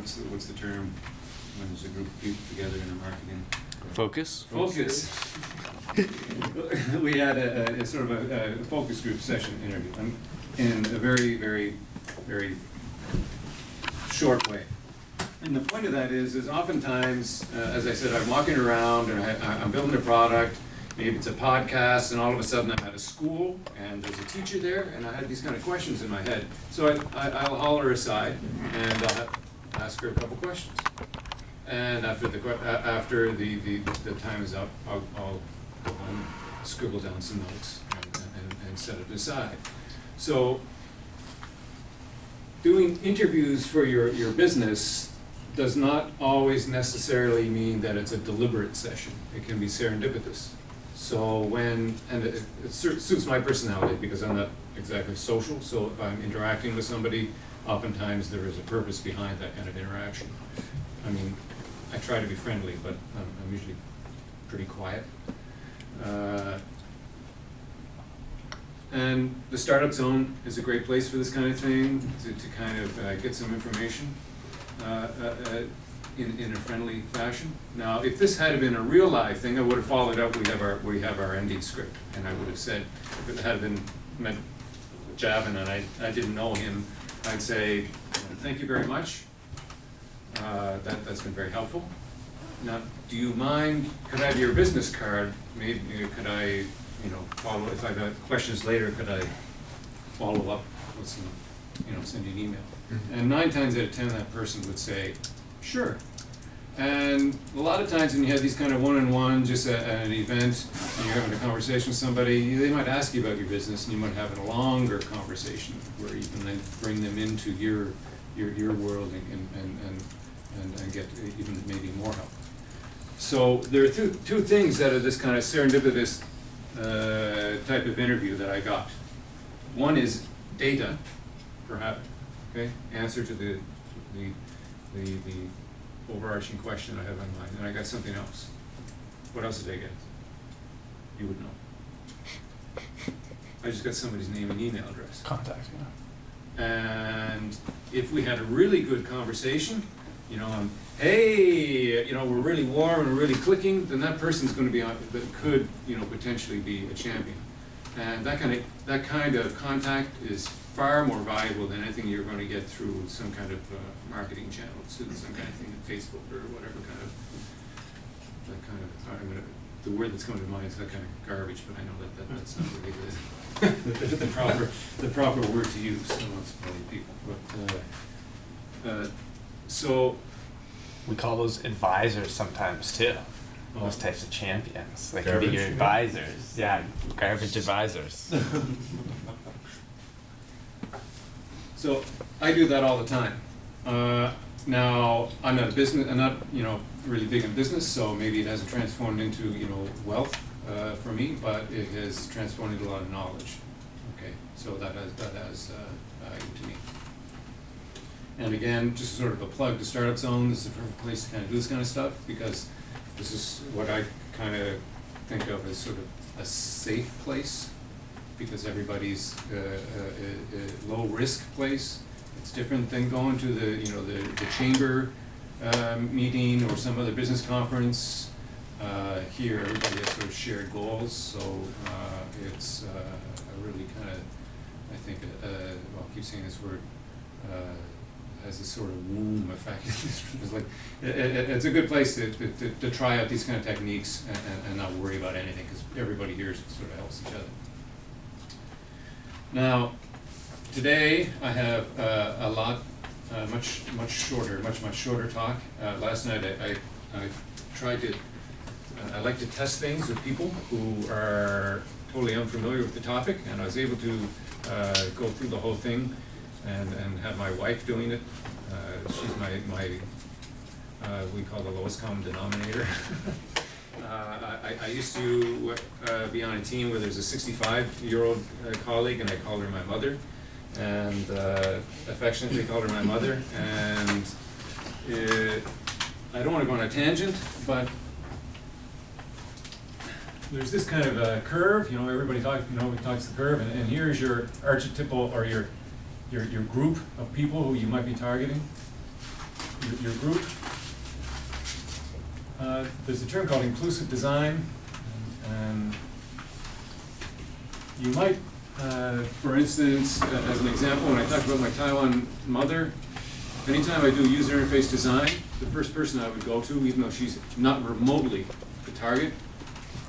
what's the term when there's a group of people together in a marketing? Focus? Focus. We had a sort of a focus group session interview in a very, very, very short way. And the point of that is oftentimes, as I said, I'm walking around and I'm building a product. Maybe it's a podcast, and all of a sudden I'm at a school, and there's a teacher there, and I had these kind of questions in my head. So I'll haul her aside, and I'll ask her a couple questions. And after the time is up, I'll go home, scribble down some notes, and set it aside. So doing interviews for your business does not always necessarily mean that it's a deliberate session. It can be serendipitous. So it suits my personality because I'm not exactly social, so if I'm interacting with somebody, oftentimes there is a purpose behind that kind of interaction. I mean, I try to be friendly, but I'm usually pretty quiet. And the Startup Zone is a great place for this kind of thing, to kind of get some information in a friendly fashion. Now, if this had been a real live thing, I would have followed up. We have our ending script, and I would have said, if it had been met Javin and I didn't know him, I'd say, thank you very much. That's been very helpful. Now, do you mind? Could I have your business card? Maybe could I, follow? If I got questions later, could I follow up with some, send you an email? Mm-hmm. And 9 times out of 10, that person would say, sure. And a lot of times when you have these kind of one-on-one, just at an event, and you're having a conversation with somebody, they might ask you about your business, and you might have a longer conversation where you can then bring them into your world and get even maybe more help. So there are two things that are this kind of serendipitous type of interview that I got. One is data, perhaps, okay, answer to the overarching question I have in mind, and I got something else. What else did I get? You would know. I just got somebody's name and email address. Contact, yeah. And if we had a really good conversation, hey, we're really warm and we're really clicking, then that person's going to be on, that could, potentially be a champion. And that kind of contact is far more valuable than anything you're going to get through some kind of marketing channel, some kind of thing in Facebook or whatever the word that's coming to mind is that kind of garbage, but I know that's not really the proper word to use amongst many people. But so we call those advisors sometimes too. Those types of champions. They can be your advisors. Yeah, garbage advisors. So I do that all the time. Now I'm not really big in business, so maybe it hasn't transformed into wealth for me, but it has transformed into a lot of knowledge. Okay, so that has value to me. And again, just sort of a plug to Startup Zone. This is a perfect place to kind of do this kind of stuff because this is what I kind of think of as sort of a safe place, because everybody's a low risk place. It's different than going to the chamber meeting or some other business conference. Here, everybody has sort of shared goals, so it's a really kind of, I think, I keep saying this word, has this sort of womb effect. It's like it's a good place to try out these kind of techniques and not worry about anything, because everybody here sort of helps each other. Now, today I have much shorter talk. Last night I tried to. I like to test things with people who are totally unfamiliar with the topic, and I was able to go through the whole thing and have my wife doing it. She's my we call the lowest common denominator. I used to be on a team where there's a 65-year-old colleague, and I called her my mother, and affectionately called her my mother. And I don't want to go on a tangent, but there's this kind of a curve. Everybody talks the curve, and here's your archetypal or your group of people who you might be targeting. your group. There's a term called inclusive design, and you might, for instance, as an example, when I talk about my Taiwan mother, anytime I do user interface design, the first person I would go to, even though she's not remotely the target,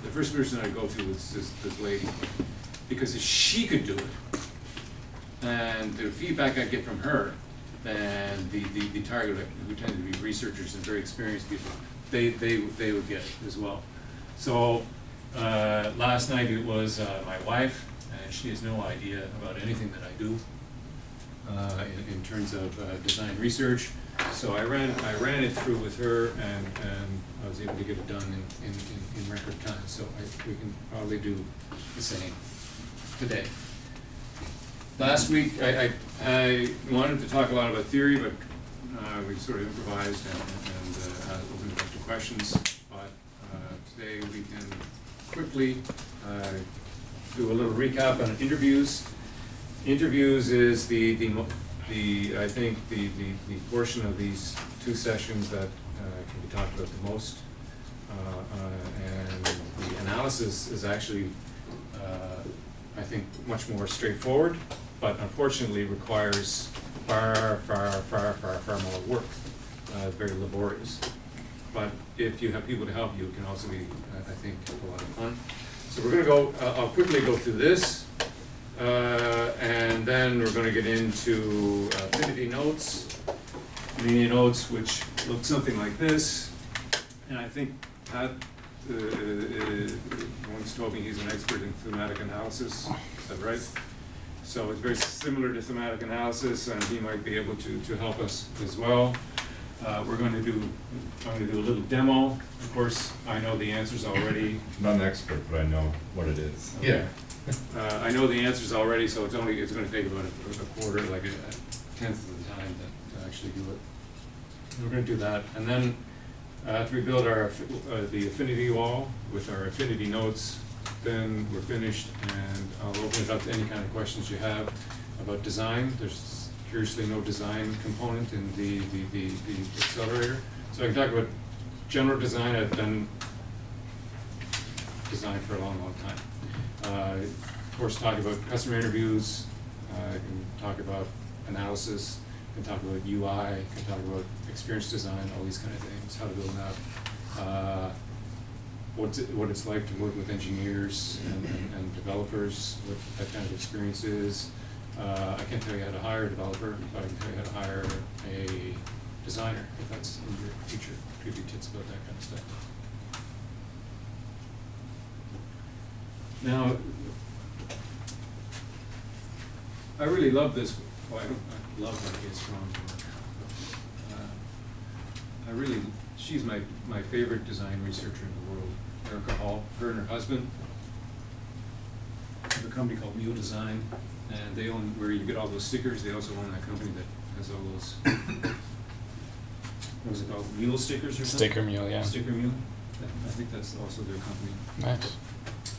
the first person I'd go to is this lady. Because if she could do it, and the feedback I get from her, then the target, who tend to be researchers and very experienced people, they would get it as well. So last night it was my wife, and she has no idea about anything that I do in terms of design research. So I ran it through with her, and I was able to get it done in record time. So we can probably do the same today. Last week I wanted to talk a lot about theory, but we sort of improvised and opened it up to questions. But today we can quickly do a little recap on interviews. Interviews is I think the portion of these two sessions that can be talked about the most, and the analysis is actually I think much more straightforward, but unfortunately requires far more work. Very laborious. But if you have people to help you, it can also be, I think, a lot of fun. So we're going to go. I'll quickly go through this. And then we're going to get into affinity notes, linear notes, which look something like this. And I think Pat once told me he's an expert in thematic analysis. Is that right? So it's very similar to thematic analysis, and he might be able to help us as well. I'm going to do a little demo. Of course, I know the answers already. I'm not an expert, but I know what it is. Yeah. I know the answers already, so it's going to take about a quarter, like a tenth of the time to actually do it. We're going to do that, and then after we build our the affinity wall with our affinity notes, then we're finished, and I'll open it up to any kind of questions you have about design. There's curiously no design component in the accelerator, so I can talk about general design. I've done design for a long time. Of course, talk about customer interviews, can talk about analysis, can talk about UI, can talk about experience design, all these kind of things, how to build an app, what it's like to work with engineers and developers, what that kind of experience is. I can't tell you how to hire a developer, but I can tell you how to hire a designer, if that's in your future. Give you tips about that kind of stuff. Now, I really love this. Well, I love that it's strong work. She's my favorite design researcher in the world, Erica Hall. Her and her husband have a company called Mule Design, and they own, where you get all those stickers, they also own that company that has all those, what was it called, mule stickers or something? Sticker Mule, yeah. Sticker Mule. I think that's also their company. Nice.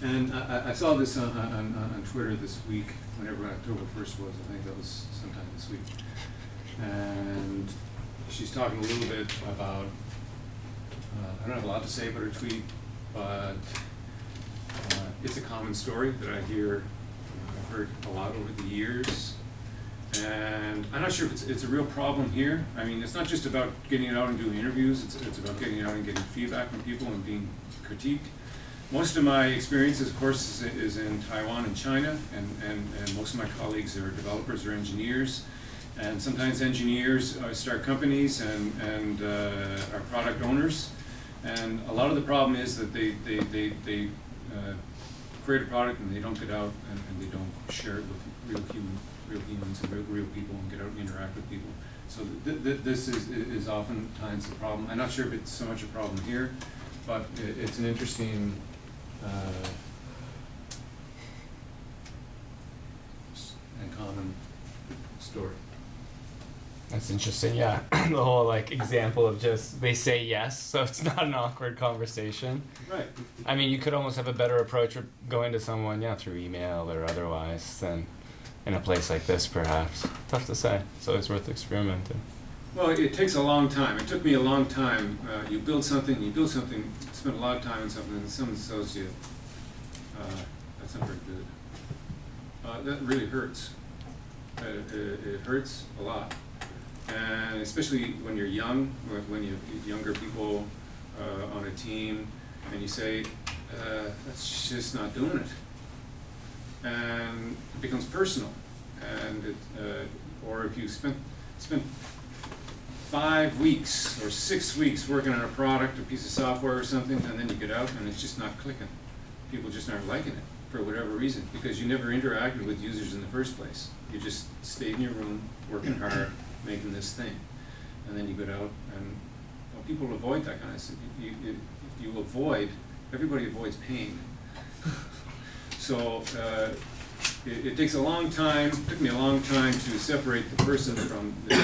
And I saw this on Twitter this week, whenever October 1st was. I think that was sometime this week. And she's talking a little bit about, I don't have a lot to say about her tweet, but it's a common story that I hear, I've heard a lot over the years. And I'm not sure if it's a real problem here. I mean, it's not just about getting it out and doing interviews, it's about getting it out and getting feedback from people and being critiqued. Most of my experiences, of course, is in Taiwan and China, and most of my colleagues are developers or engineers. And sometimes engineers start companies and are product owners. And a lot of the problem is that they create a product and they don't get out and they don't share it with real humans and real people and get out and interact with people. So this is oftentimes the problem. I'm not sure if it's so much a problem here, but it's an interesting and common story. That's interesting, yeah. The whole like example of just they say yes, so it's not an awkward conversation. Right. I mean, you could almost have a better approach of going to someone, yeah, through email or otherwise than in a place like this, perhaps. Tough to say. So it's worth experimenting. Well, it takes a long time. It took me a long time. You build something, spend a lot of time on something, and someone tells you, that's not very good. That really hurts. It hurts a lot. And especially when you're young, when you younger people on a team, and you say, that's just not doing it. And it becomes personal. And or if you spent 5 weeks or 6 weeks working on a product, a piece of software or something, and then you get out and it's just not clicking. People just aren't liking it for whatever reason, because you never interacted with users in the first place. You just stayed in your room, working hard, making this thing. And then you get out and people avoid that kind of stuff. You avoid, everybody avoids pain. So it takes a long time, took me a long time to separate the person from the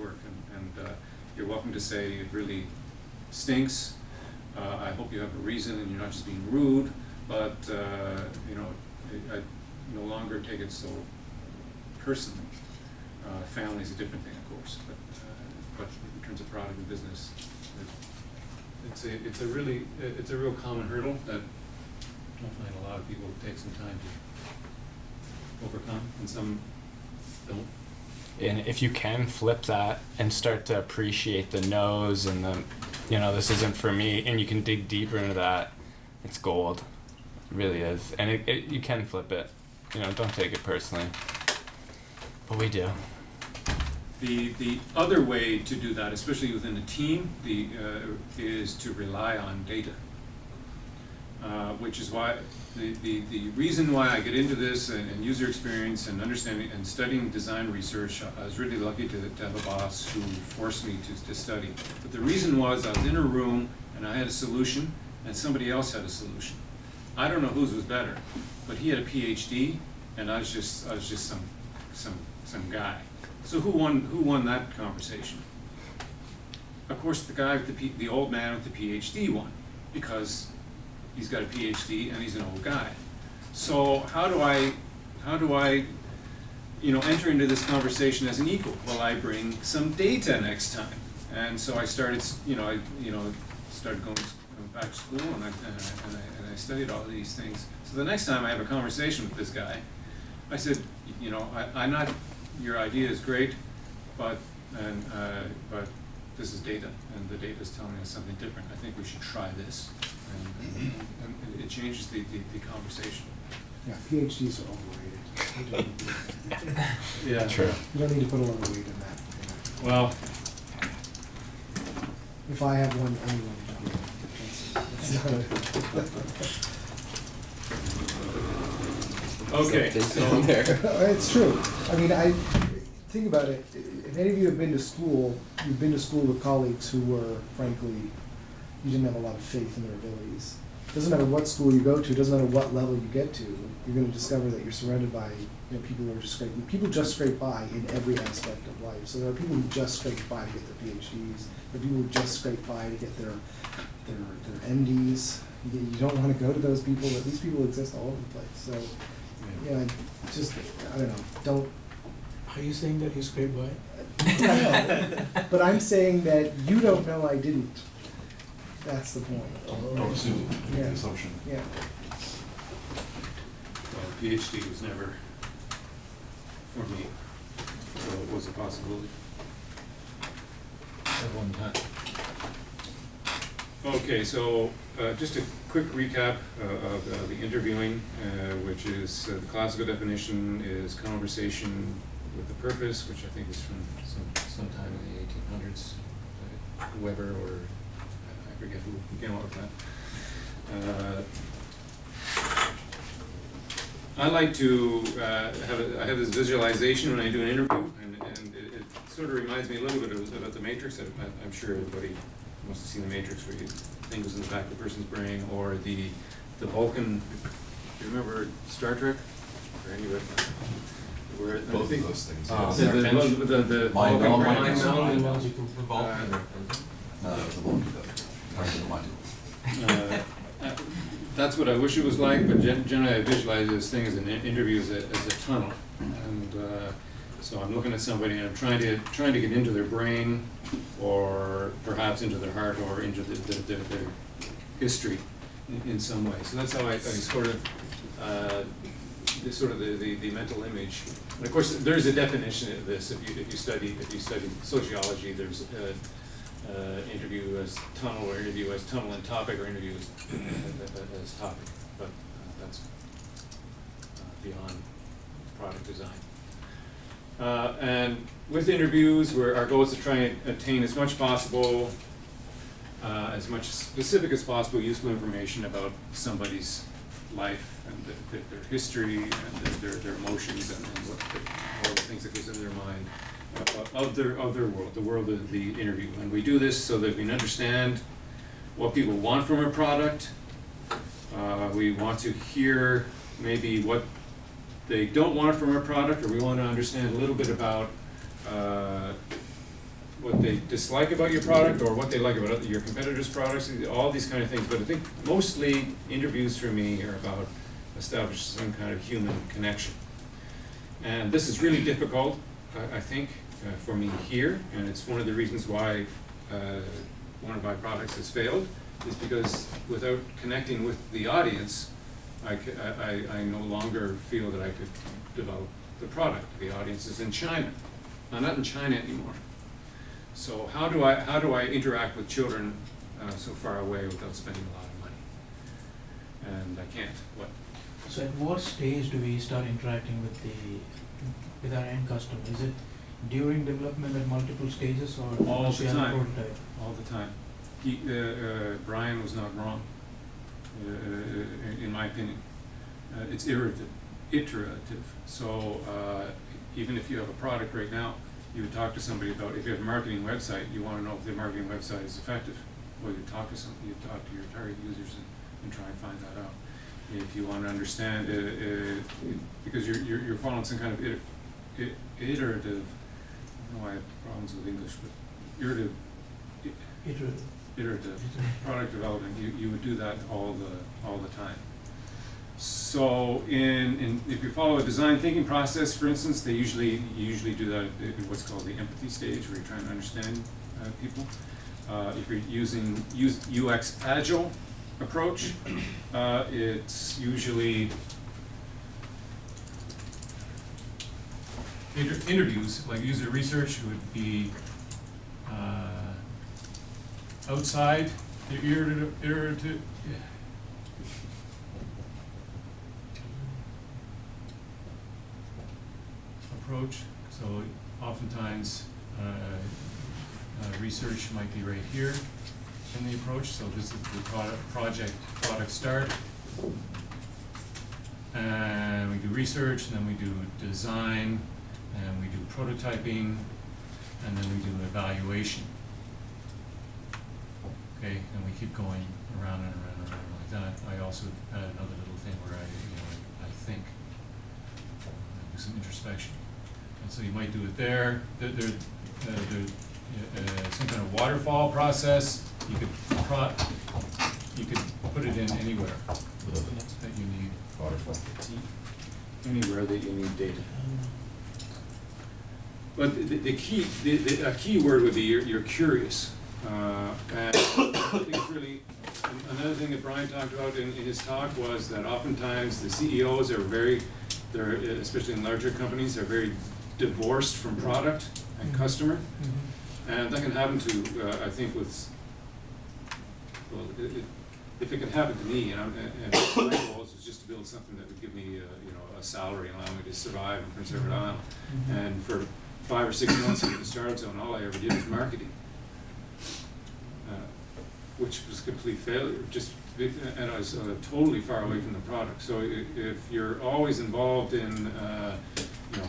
work. And you're welcome to say it really stinks. I hope you have a reason and you're not just being rude, but I no longer take it so personally. Family is a different thing, of course, but in terms of product and business, it's a real common hurdle that I find a lot of people take some time to overcome, and some don't. And if you can flip that and start to appreciate the no's and the, this isn't for me, and you can dig deeper into that, it's gold. It really is. And you can flip it. Don't take it personally. But we do. The other way to do that, especially within a team, is to rely on data. Which is why the reason why I get into this and user experience and understanding and studying design research, I was really lucky to have a boss who forced me to study. But the reason was I was in a room and I had a solution and somebody else had a solution. I don't know whose was better, but he had a PhD and I was just some guy. So who won that conversation? Of course, the guy with the old man with the PhD won, because he's got a PhD and he's an old guy. So how do I enter into this conversation as an equal? Well, I bring some data next time. And so I started, started going back to school and I studied all of these things. So the next time I have a conversation with this guy, I said, I'm not, your idea is great, but this is data, and the data is telling us something different. I think we should try this. And it changes the conversation. Yeah, PhDs are overrated. Yeah, true. You don't need to put a lot of weight in that. Well, If I have one, anyone can do it. It's not okay, so It's true. I mean, think about it. If any of you have been to school, you've been to school with colleagues who were, frankly, you didn't have a lot of faith in their abilities. Doesn't matter what school you go to, doesn't matter what level you get to, you're going to discover that you're surrounded by people who are just scraping. People just scrape by in every aspect of life. So there are people who just scrape by to get their PhDs. There are people who just scrape by to get their MDs. You don't want to go to those people, but these people exist all over the place. So, just, I don't know, don't. Are you saying that you scraped by? No, but I'm saying that you don't know I didn't. That's the point. Don't assume, make Yeah. an assumption. Yeah. well, PhD was never for me, so it was a possibility at one time. Okay, so just a quick recap of the interviewing, which is the classical definition is conversation with a purpose, which I think is from sometime in the 1800s, Weber or I forget who came up with that. I like to I have this visualization when I do an interview, and it sort of reminds me a little bit about the Matrix. I'm sure everybody must have seen the Matrix, where thing goes in the back of the person's brain, or the Vulcan. Do you remember Star Trek? Or any of it? Where Both of those things. the Mind Vulcan meld. brain. Mind meld. Uh, No, that was the one though. Part of the mind. That's what I wish it was like, but generally I visualize this thing as an interview as a tunnel. And So I'm looking at somebody and I'm trying to get into their brain, or perhaps into their heart, or into their history in some way. So that's how I sort of, the mental image. And of course, there's a definition of this. If you study sociology, there's interview as tunnel, or interview as tunnel and topic, or interview as topic. But that's beyond product design. And with interviews, our goal is to try and obtain as much possible, as much specific as possible, useful information about somebody's life and their history and their emotions and all the things that goes in their mind of their world, the world of the interview. And we do this so that we can understand what people want from a product. We want to hear maybe what they don't want from a product, or we want to understand a little bit about what they dislike about your product, or what they like about your competitors' products, all these kind of things. But I think mostly interviews for me are about establishing some kind of human connection. And this is really difficult, I think, for me here, and it's one of the reasons why one of my products has failed, is because without connecting with the audience, I no longer feel that I could develop the product. The audience is in China. I'm not in China anymore. So how do I interact with children so far away without spending a lot of money? And I can't. What? So at what stage do we start interacting with our end customer? Is it during development at multiple stages, or All once the we have a time. prototype? All the time. Brian was not wrong, in my opinion. It's iterative. So even if you have a product right now, you would talk to somebody about, if you have a marketing website, you want to know if the marketing website is effective. Well, you talk to your target users and try and find that out. If you want to understand, because you're following some kind of iterative, I don't know why I have problems with English, but iterative product development, you would do that all the time. So if you follow a design thinking process, for instance, they usually do that in what's called the empathy stage, where you're trying to understand people. If you're using UX Agile approach, it's usually interviews, like user research, would be outside the iterative approach. So oftentimes research might be right here in the approach. So this is the product start, and we do research, and then we do design, and we do prototyping, and then we do evaluation. Okay, and we keep going around and around and around like that. I also had another little thing where I think, do some introspection. And so you might do it there. There's some kind of waterfall process. You could put it in anywhere that you need. Waterfall. Anywhere that you need data. But the key, a key word would be you're curious. And I think it's really, another thing that Brian talked about in his talk was that oftentimes the CEOs are they're especially in larger companies, they're very divorced from product and customer. Mm-hmm. And that can happen to, I think, if it can happen to me, and my goal is just to build something that would give me, a salary and allow me to survive in Prince Edward Island. Mm-hmm. And for 5 or 6 months in the startup zone, all I ever did was marketing, which was a complete failure. And I was totally far away from the product. So if you're always involved in,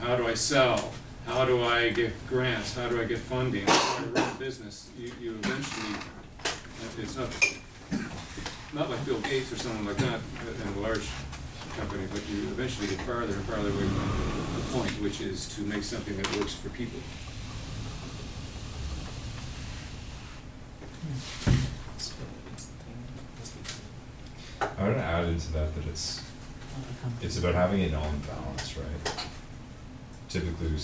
how do I sell? How do I get grants? How do I get funding? How do I run a business? You eventually, it's not like Bill Gates or someone like that in a large company, but you eventually get farther and farther away from the point, which is to make something that works for people. I want to add into that it's about having it all in balance, right? typically you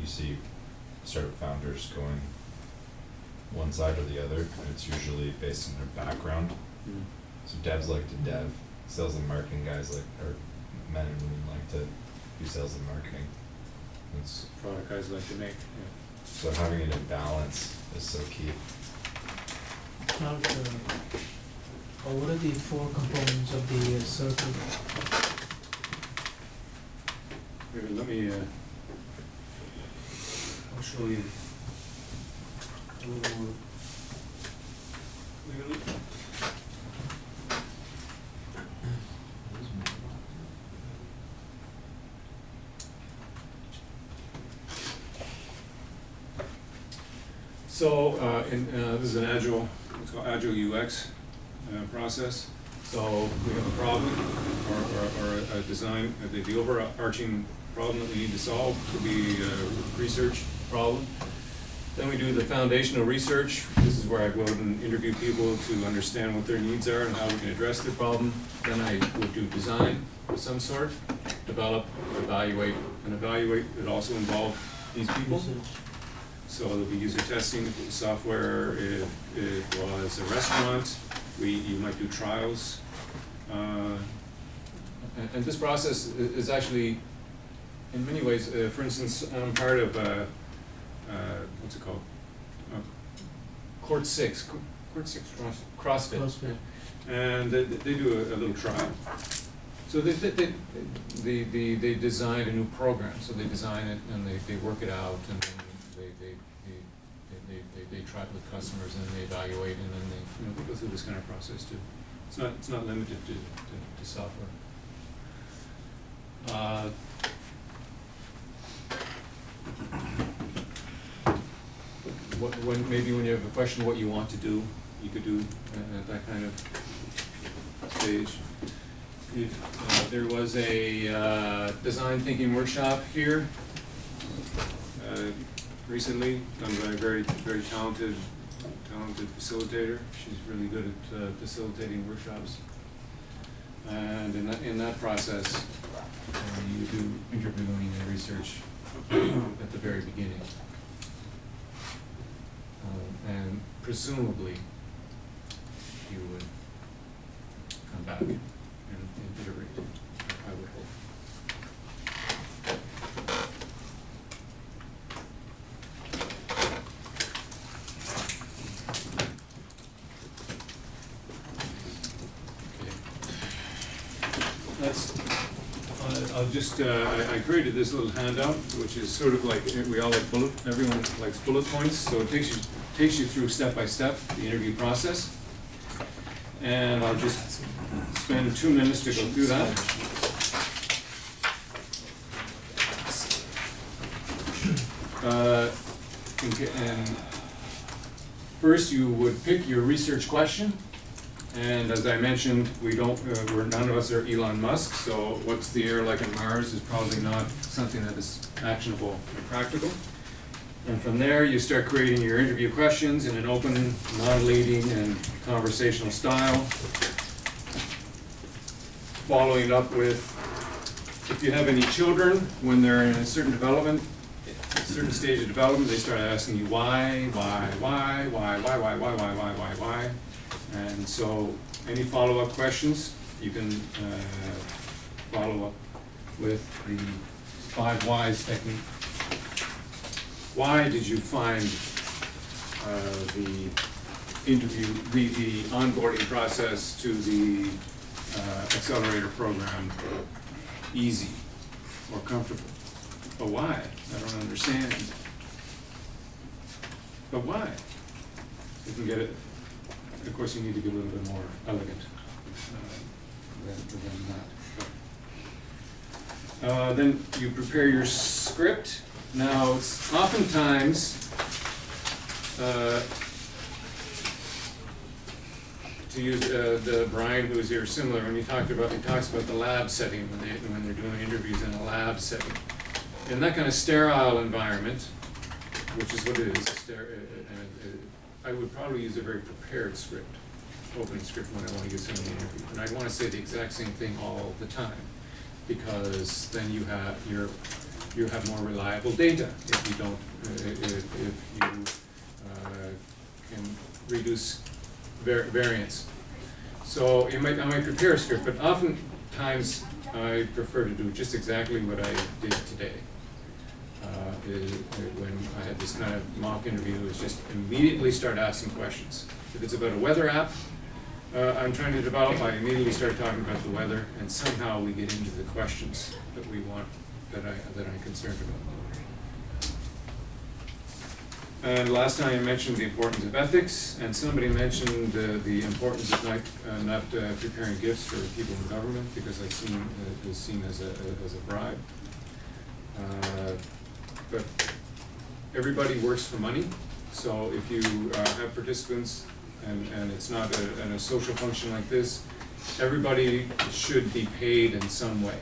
see startup founders going one side or the other, and it's usually based on their background. Mm. So devs like to dev, sales and marketing guys like, or men and women like to do sales and marketing. It's, Product guys like to make, yeah. so having it in balance is so key. Now, what are the 4 components of the circle? Here, let me, I'll show you a little more clearly. So, this is an agile, what's called agile UX process. So we have a problem or a design, the overarching problem that we need to solve could be a research problem. Then we do the foundational research. This is where I go out and interview people to understand what their needs are and how we can address the problem. Then I would do design of some sort, develop, evaluate, and evaluate would also involve these people. Research. So there'll be user testing if it was software, if it was a restaurant, you might do trials. And this process is actually, in many ways, for instance, I'm part of, what's it called? Court 6 CrossFit. CrossFit. And they do a little trial. So they design a new program, so they design it and they work it out and then they try it with customers and then they evaluate and then they go through this kind of process too. It's not limited to software. Maybe when you have a question what you want to do, you could do at that kind of stage. If there was a design thinking workshop here recently done by a very talented facilitator. She's really good at facilitating workshops. And in that process, you do interviewing and research at the very beginning. And presumably, you would come back and iterate, I would hope. I'll just, I created this little handout, which is sort of like, we all like everyone likes bullet points, so it takes you through step by step the interview process. And I'll just spend 2 minutes to go through that. And first you would pick your research question. And as I mentioned, none of us are Elon Musk, so what's the air like on Mars is probably not something that is actionable and practical. And from there, you start creating your interview questions in an open, non-leading, and conversational style. Following up with, if you have any children, when they're in a certain stage of development, they start asking you why. And so, any follow-up questions, you can follow up with the 5 whys technique. Why did you find the onboarding process to the accelerator program easy or comfortable? But why? I don't understand. But why? You can get it. Of course, you need to be a little bit more elegant than that. Then you prepare your script. Now, it's oftentimes, to use the Brian who was here similar, when he talks about the lab setting when they're doing interviews in a lab setting. In that kind of sterile environment, which is what it is, I would probably use a very prepared script, opening script when I want to use something in the interview. And I'd want to say the exact same thing all the time, because then you're you have more reliable data, if you don't, if you can reduce variance. So I might prepare a script, but oftentimes I prefer to do just exactly what I did today. When I had this kind of mock interview, is just immediately start asking questions. If it's about a weather app I'm trying to develop, I immediately start talking about the weather, and somehow we get into the questions that we want, that I'm concerned about. And last time I mentioned the importance of ethics, and somebody mentioned the importance of not preparing gifts for people in government, because it's seen as a bribe. But everybody works for money, so if you have participants and it's not in a social function like this, everybody should be paid in some way.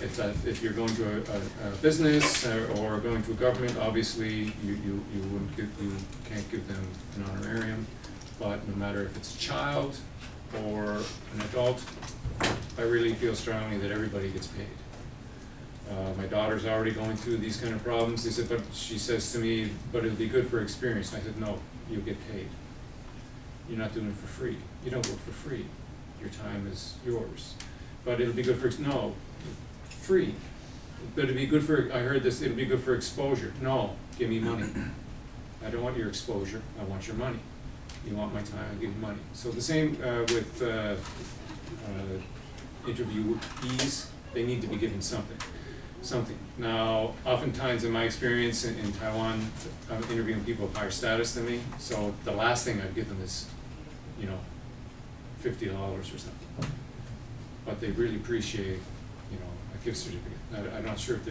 If you're going to a business or going to a government, obviously you can't give them an honorarium, but no matter if it's a child or an adult, I really feel strongly that everybody gets paid. My daughter's already going through these kind of problems. She says to me, but it'll be good for experience. And I said, no, you'll get paid. You're not doing it for free. You don't work for free. Your time is yours. But it'll be good for, no, free. But it'll be good for, I heard this, it'll be good for exposure. No, give me money. I don't want your exposure, I want your money. You want my time, I'll give you money. So the same with interviewees, they need to be given something. Now, oftentimes in my experience in Taiwan, I'm interviewing people of higher status than me, so the last thing I'd give them is, $50 or something. But they really appreciate, a gift certificate. I'm not sure if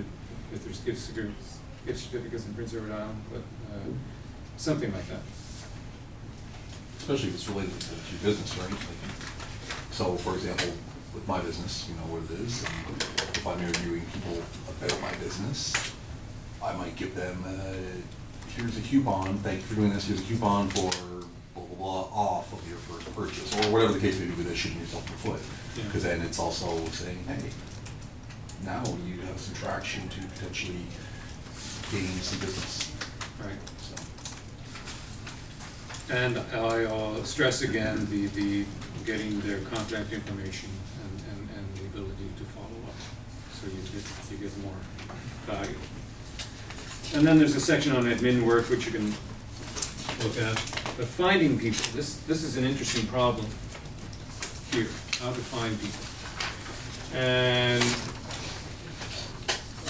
there's gift certificates in Prince Edward Island, but something like that. Especially if it's related to your business, right? So, for example, with my business, you know what it is, and if I'm interviewing people about my business, I might give them, here's a coupon, thank you for doing this, here's a coupon for blah, blah, blah, off of your first purchase, or whatever the case may be with it, shooting yourself in the foot. Yeah. Because then it's also saying, hey, now you have some traction to potentially gain some business. Right. So. And I'll stress again the getting their contact information and the ability to follow up, so you get more value. And then there's a section on admin work which you can look at. But finding people, this is an interesting problem here, how to find people. And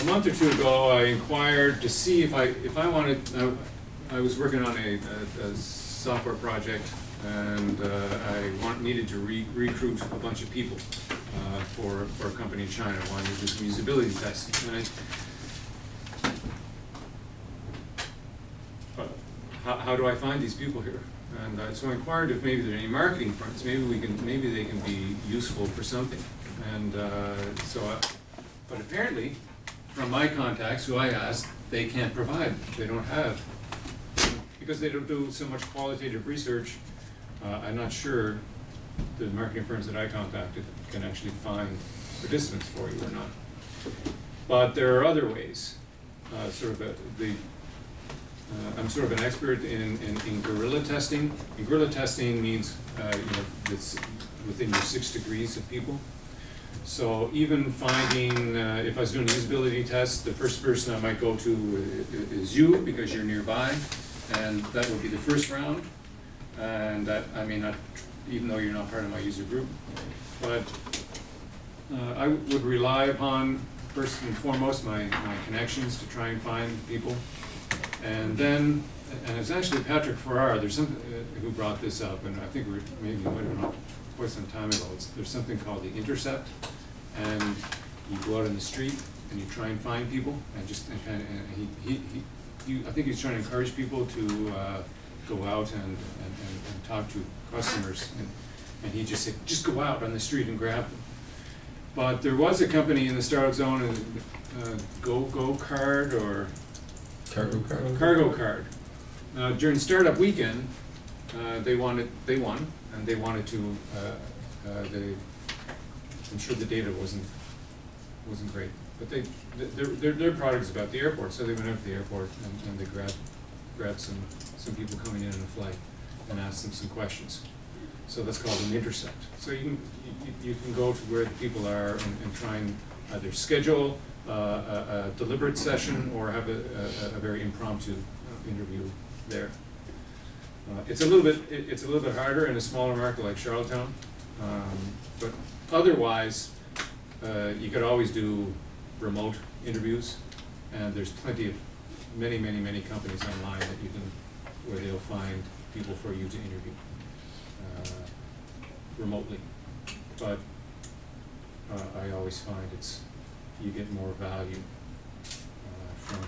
a month or two ago, I inquired to see if I wanted. I was working on a software project, and I needed to recruit a bunch of people for a company in China. I wanted to do some usability testing. And how do I find these people here? And so I inquired if maybe there are any marketing fronts. Maybe they can be useful for something. And but apparently, from my contacts who I asked, they can't provide. They don't have, because they don't do so much qualitative research. I'm not sure the marketing firms that I contacted can actually find participants for you or not. But there are other ways. I'm sort of an expert in guerrilla testing. And guerrilla testing means it's within your 6 degrees of people. So even finding, if I was doing a usability test, the first person I might go to is you, because you're nearby, and that would be the first round. And that, I mean, even though you're not part of my user group, but I would rely upon, first and foremost, my connections to try and find people. And then, and it's actually Patrick Farrar, there's some who brought this up, and I think maybe we might have known quite some time ago. There's something called the intercept, and you go out in the street and you try and find people, and I think he's trying to encourage people to go out and talk to customers, and he just said, just go out on the street and grab them. But there was a company in the startup zone, Go Card or Cargo Card. During startup weekend, they won, and they wanted to. I'm sure the data wasn't great, But their product is about the airport, so they went out to the airport and they grabbed some people coming in a flight and asked them some questions. So that's called an intercept. So you can go to where the people are and try and either schedule a deliberate session or have a very impromptu interview there. It's a little bit harder in a smaller market like Charlottetown, but otherwise you could always do remote interviews, and there's many companies online that you can, where they'll find people for you to interview remotely. But I always find you get more value from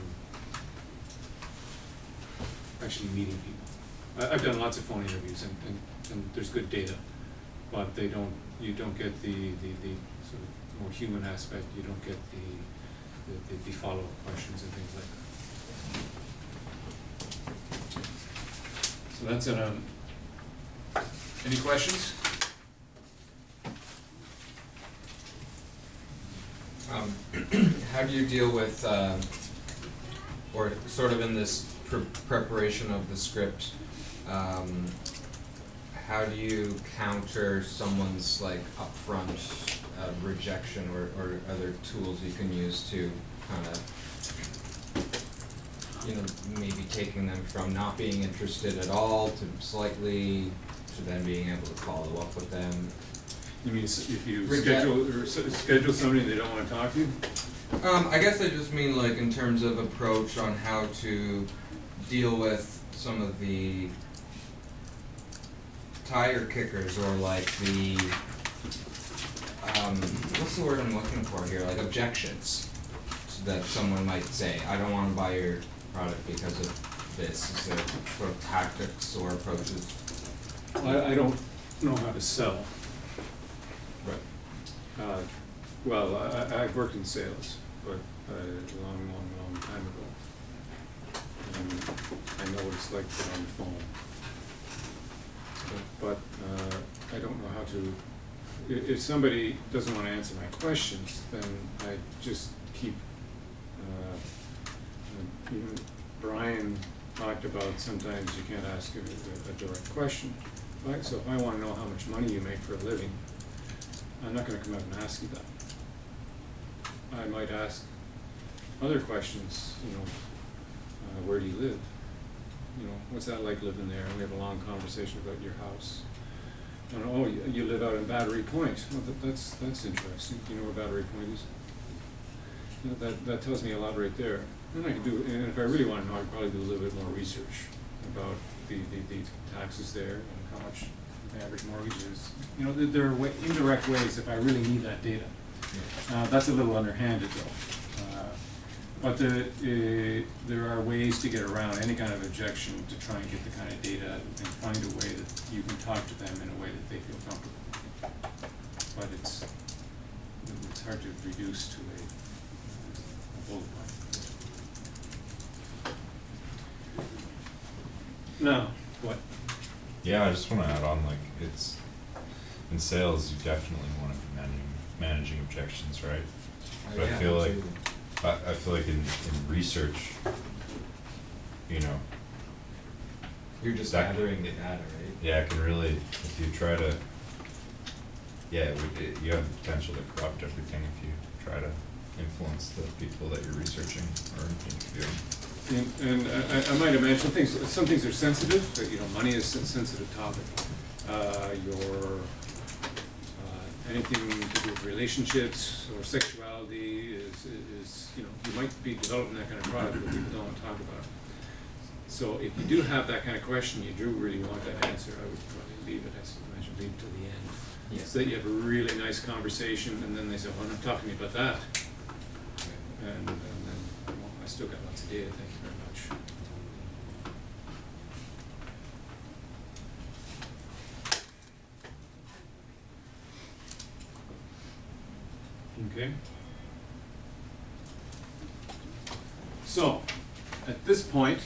actually meeting people. I've done lots of phone interviews and there's good data, but you don't get the sort of more human aspect. You don't get the follow-up questions and things like that. So that's it. Any questions? How do you deal with, or sort of in this preparation of the script, how do you counter someone's like upfront rejection, or other tools you can use to kind of, maybe taking them from not being interested at all to slightly, to then being able to follow up with them? You mean if you Reject- schedule somebody and they don't want to talk to you? I guess I just mean like in terms of approach on how to deal with some of the tire kickers, or like the, what's the word I'm looking for here, like objections that someone might say, I don't want to buy your product because of this. Is there sort of tactics or approaches? I don't know how to sell. Right. Well, I've worked in sales, but a long time ago. And I know what it's like to be on the phone. But I don't know how to, if somebody doesn't want to answer my questions, then I just keep, even Brian talked about sometimes you can't ask a direct question. So if I want to know how much money you make for a living, I'm not going to come up and ask you that. I might ask other questions, where do you live? What's that like living there? And we have a long conversation about your house. And oh, you live out in Battery Point. Oh, that's interesting. Do you know where Battery Point is? That tells me a lot right there. And I can do, and if I really want to know, I'd probably do a little bit more research about the taxes there and how much the average mortgage is. There are indirect ways if I really need that data. That's a little underhanded though. But there are ways to get around any kind of objection to try and get the kind of data and find a way that you can talk to them in a way that they feel comfortable. But it's hard to reduce to a bullet point. No, what? Yeah, I just want to add on, like, it's, in sales, you definitely want to be managing objections, right? But I feel like, I feel like in research, You're just that- gathering the data, right? yeah, it can really, if you try to, you have the potential to corrupt everything if you try to influence the people that you're researching or interviewing. And I might have mentioned some things are sensitive, but money is a sensitive topic. Anything to do with relationships or sexuality is you might be developing that kind of product, but people don't want to talk about it. So if you do have that kind of question, you do really want that answer, I would probably leave it, as I mentioned, leave it till the end. Yeah. So that you have a really nice conversation, and then they say, well, I'm talking to me about that. And then, well, I still got lots of data, thank you very much. Okay. So, at this point,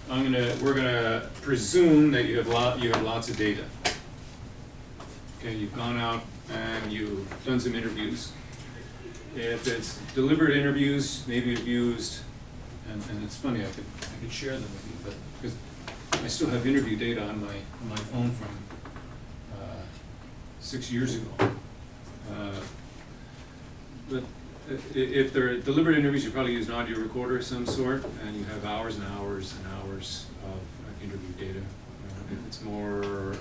we're gonna presume that you have lots of data. Okay, you've gone out and you've done some interviews. If it's deliberate interviews, maybe you've used, and it's funny, I could share them with you, but, because I still have interview data on my phone from 6 years ago. But if they're deliberate interviews, you probably use an audio recorder of some sort, and you have hours and hours and hours of interview data. If it's more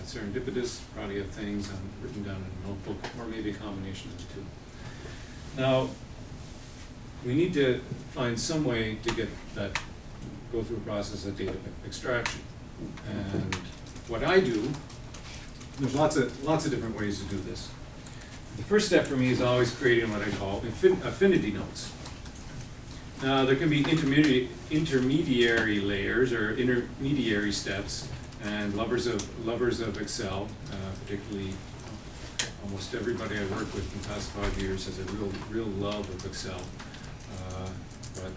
serendipitous, probably have things written down in a notebook, or maybe a combination of the two. Now, we need to find some way to get that, go through a process of data extraction. And what I do, there's lots of different ways to do this. The first step for me is always creating what I call affinity notes. Now, there can be intermediary layers or intermediary steps, and lovers of Excel, particularly almost everybody I work with in the past 5 years has a real love of Excel. But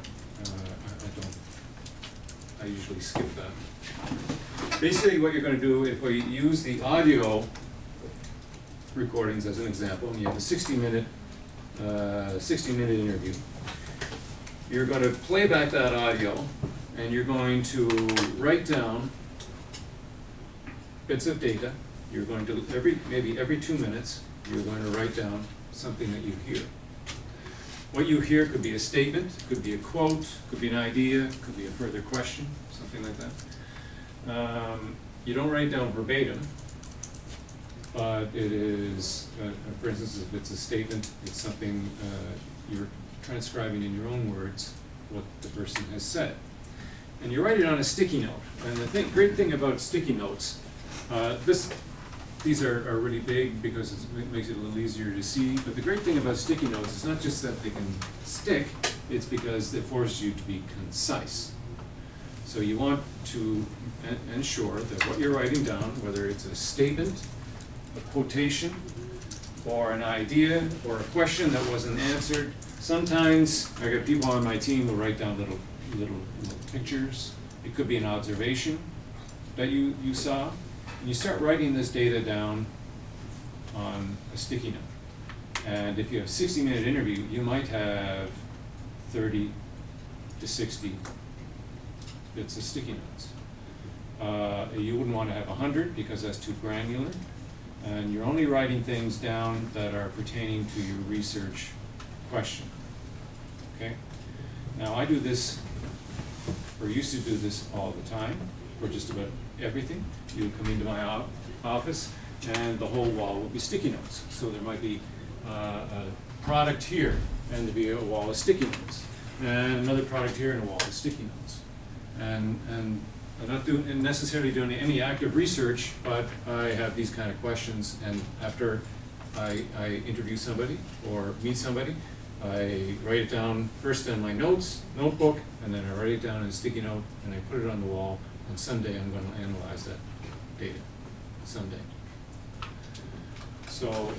I usually skip that. Basically, what you're going to do, if we use the audio recordings as an example, and you have a 60-minute interview, you're going to play back that audio, and you're going to write down bits of data. You're going to, maybe every 2 minutes, you're going to write down something that you hear. What you hear could be a statement, could be a quote, could be an idea, could be a further question, something like that. You don't write down verbatim, but it is, for instance, if it's a statement, it's something you're transcribing in your own words what the person has said. And you write it on a sticky note. And the great thing about sticky notes, these are really big because it makes it a little easier to see, but the great thing about sticky notes is not just that they can stick, it's because it forces you to be concise. So you want to ensure that what you're writing down, whether it's a statement, a quotation, or an idea, or a question that wasn't answered. Sometimes I got people on my team who write down little pictures. It could be an observation that you saw. And you start writing this data down on a sticky note. And if you have a 60-minute interview, you might have 30 to 60 bits of sticky notes. You wouldn't want to have 100 because that's too granular. And you're only writing things down that are pertaining to your research question. Okay? Now, I do this, or used to do this all the time, for just about everything. You would come into my office, and the whole wall would be sticky notes. So there might be a product here, and there'd be a wall of sticky notes, and another product here, and a wall of sticky notes. And I'm not necessarily doing any active research, but I have these kind of questions, and after I interview somebody or meet somebody, I write it down first in my notebook, and then I write it down in a sticky note, and I put it on the wall. On Sunday, I'm going to analyze that data. Sunday. So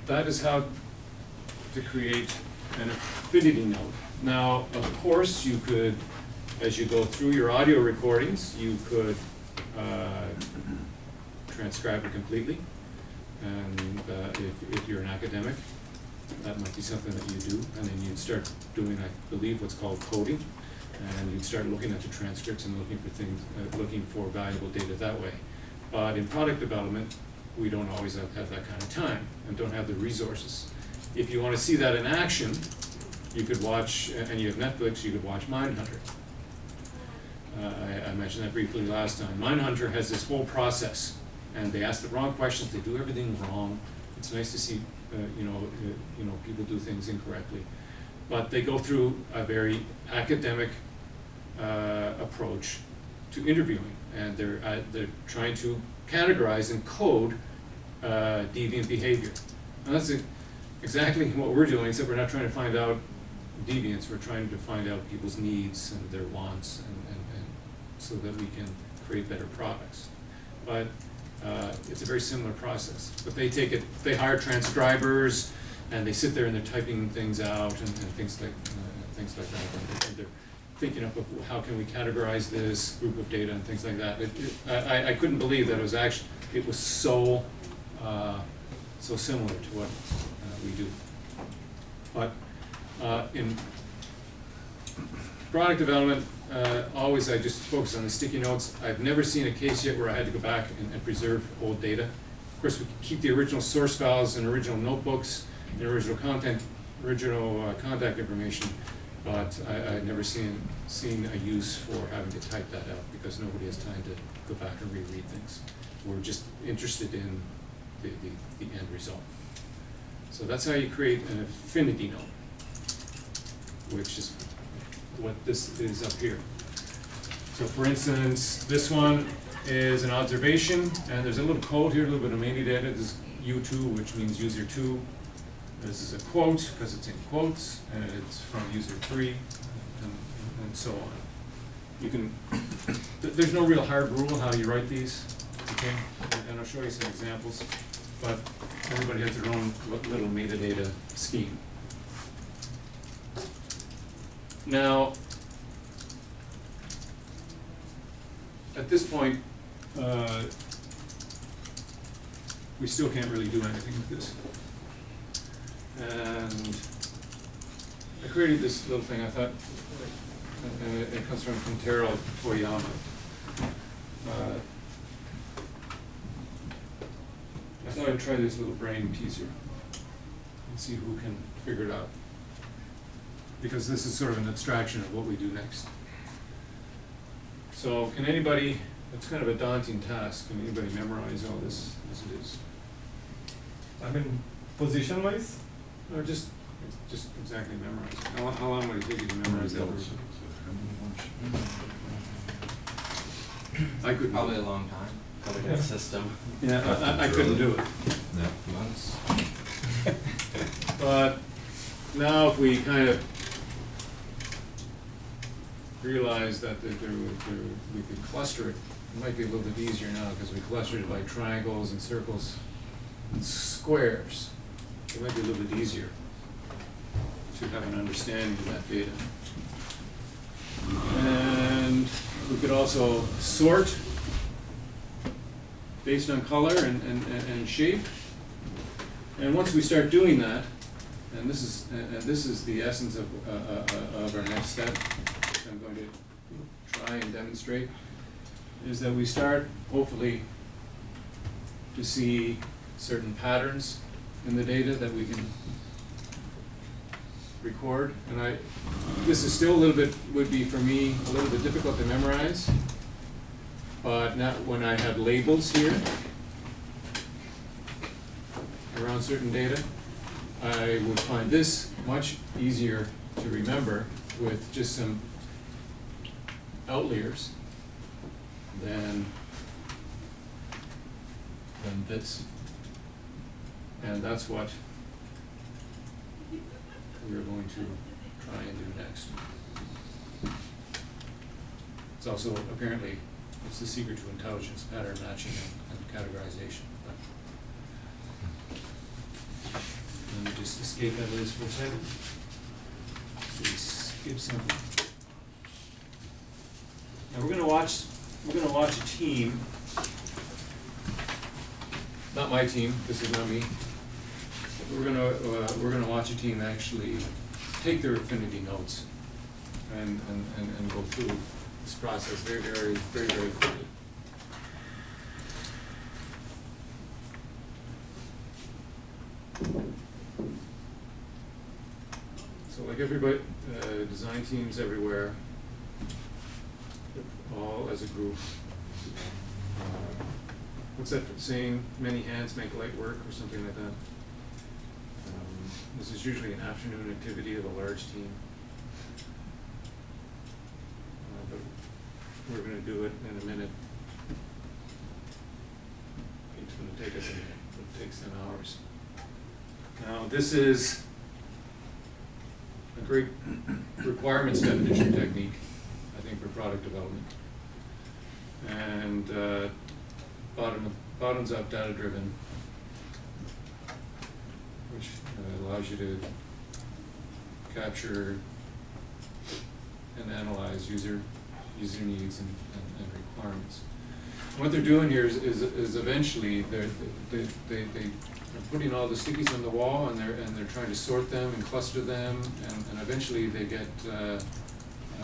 that is how to create an affinity note. Now, of course, you could, as you go through your audio recordings, you could transcribe it completely. And if you're an academic, that might be something that you do. And then you'd start doing, I believe, what's called coding. And you'd start looking at the transcripts and looking for things, looking for valuable data that way. But in product development, we don't always have that kind of time and don't have the resources. If you want to see that in action, you could watch, and you have Netflix, you could watch Mindhunter. I mentioned that briefly last time. Mindhunter has this whole process, and they ask the wrong questions, they do everything wrong. It's nice to see, people do things incorrectly. But they go through a very academic approach to interviewing, and they're trying to categorize and code deviant behavior. And that's exactly what we're doing, except we're not trying to find out deviance, we're trying to find out people's needs and their wants, and so that we can create better products. But it's a very similar process. But they hire transcribers, and they sit there and they're typing things out and things like that. And they're thinking up of how can we categorize this group of data and things like that. I couldn't believe that it was so similar to what we do. But in product development, always I just focus on the sticky notes. I've never seen a case yet where I had to go back and preserve old data. Of course, we keep the original source files and original notebooks, the original content, original contact information, but I've never seen a use for having to type that out because nobody has time to go back and reread things. We're just interested in the end result. So that's how you create an affinity note, which is what this is up here. So for instance, this one is an observation, and there's a little code here, a little bit of metadata. This is U2, which means user 2. This is a quote, because it's in quotes, and it's from user 3, and so on. You can, there's no real hard rule how you write these, okay? And I'll show you some examples, but everybody has their own little metadata scheme. Now, at this point, we still can't really do anything with this. And I created this little thing, I thought, and it comes from Kentaro Toyama. I thought I'd try this little brain teaser and see who can figure it out. Because this is sort of an abstraction of what we do next. So can anybody, it's kind of a daunting task, can anybody memorize all this as it is? I mean, position-wise? Or just exactly memorize it? How long would it take you to memorize that? I couldn't. Probably a long time. Probably good system. Yeah, I couldn't do it. No. Months. But now if we kind of realize that we could cluster it, it might be a little bit easier now because we clustered it by triangles and circles and squares. It might be a little bit easier to have an understanding of that data. And we could also sort based on color and shape. And once we start doing that, and this is the essence of our next step, which I'm going to try and demonstrate, is that we start hopefully to see certain patterns in the data that we can record. And this is still a little bit, would be for me a little bit difficult to memorize, but now when I have labels here around certain data, I would find this much easier to remember with just some outliers than this. And that's what we're going to try and do next. It's also apparently, it's the secret to intelligence, pattern matching and categorization. Let me just escape out of this for a second. Please skip something. Now we're gonna watch a team. Not my team, this is not me. We're gonna watch a team actually take their affinity notes and go through this process very quickly. So like everybody, design teams everywhere, all as a group. What's that saying? Many hands make light work, or something like that. This is usually an afternoon activity of a large team. But we're going to do it in a minute. It's going to take us, it takes 10 hours. Now this is a great requirements definition technique, I think, for product development. And bottoms up, data driven, which allows you to capture and analyze user needs and requirements. What they're doing here is eventually they're putting all the stickies on the wall, and they're trying to sort them and cluster them, and eventually they get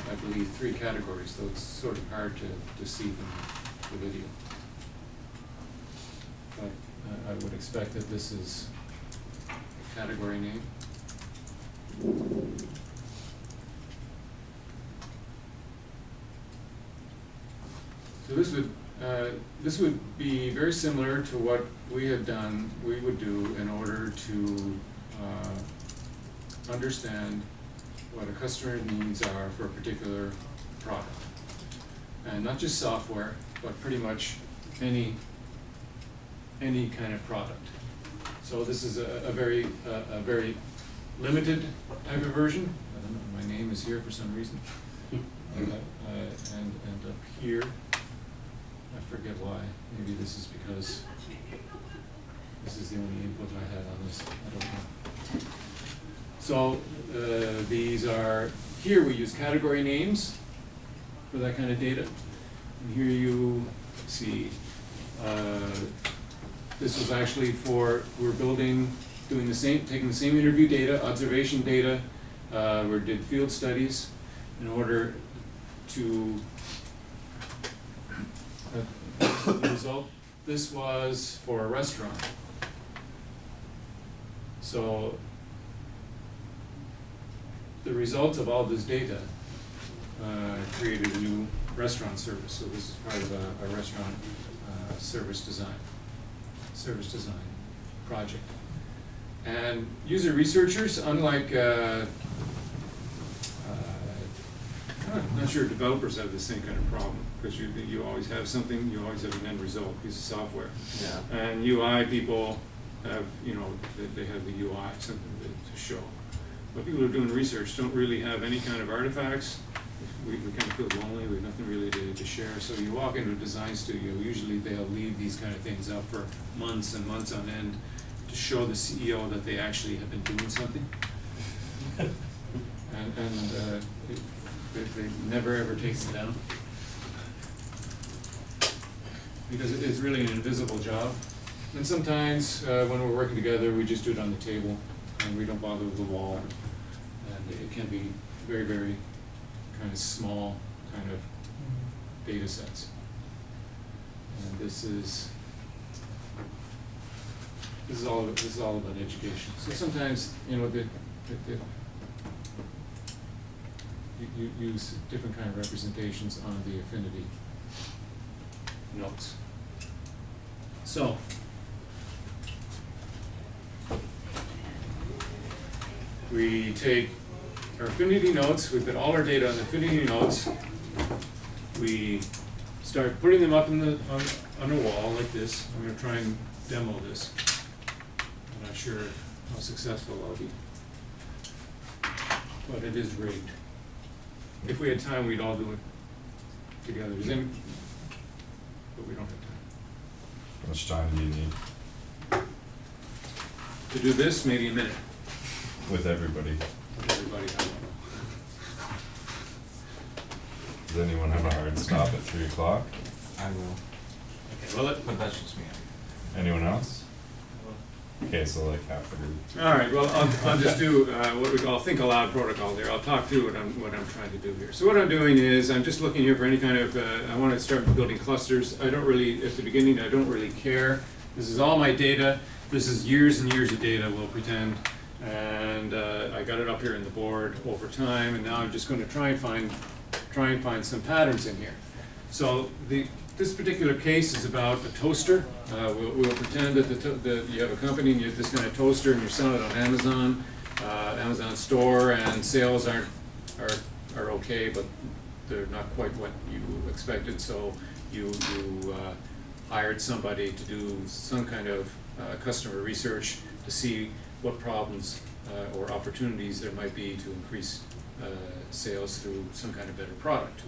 I believe 3 categories, though it's sort of hard to see from the video. But I would expect that this is a category name. So this would be very similar to what we would do in order to understand what a customer needs are for a particular product. And not just software, but pretty much any kind of product. So this is a very limited type of version. I don't know, my name is here for some reason. And up here, I forget why. Maybe this is because this is the only input I had on this. I don't know. So these are, here we use category names for that kind of data. And here you see, this was actually for, we're doing the same, taking the same interview data, observation data, we did field studies in order to, the result, this was for a restaurant. So the result of all this data created a new restaurant service. So this is part of a restaurant service design project. And user researchers, unlike, I'm not sure developers have the same kind of problem, because you always have something, you always have an end result, piece of software. Yeah. And UI people have, they have the UI, something to show. But people who are doing research don't really have any kind of artifacts. We kind of feel lonely, we have nothing really to share. So you walk into a design studio, usually they'll leave these kind of things up for months and months on end to show the CEO that they actually have been doing something. They never ever takes it down. Because it's really an invisible job. And sometimes when we're working together, we just do it on the table and we don't bother with the wall. And it can be very, very kind of small kind of data sets. And this is all about education. So sometimes, you use different kind of representations on the affinity notes. So we take our affinity notes, we put all our data on the affinity notes, we start putting them up on a wall like this. I'm going to try and demo this. I'm not sure how successful I'll be, but it is rigged. If we had time, we'd all do it together. But we don't have time. How much time do you need To do this, maybe a minute. with everybody? With everybody, I don't know. Does anyone have a hard stop at 3 o'clock? I will, Okay, well, but that's just me. Anyone else? Okay, so like half the group. all right, well, I'll just do what we call think aloud protocol here. I'll talk through what I'm trying to do here. So what I'm doing is I'm just looking here for any kind of, I want to start building clusters. I don't really, at the beginning, I don't really care. This is all my data. This is years and years of data, we'll pretend. And I got it up here in the board over time, and now I'm just going to try and find some patterns in here. So this particular case is about a toaster. We'll pretend that you have a company and you have this kind of toaster and you're selling it on Amazon, Amazon store, and sales are okay, but they're not quite what you expected. So you hired somebody to do some kind of customer research to see what problems or opportunities there might be to increase sales through some kind of better product.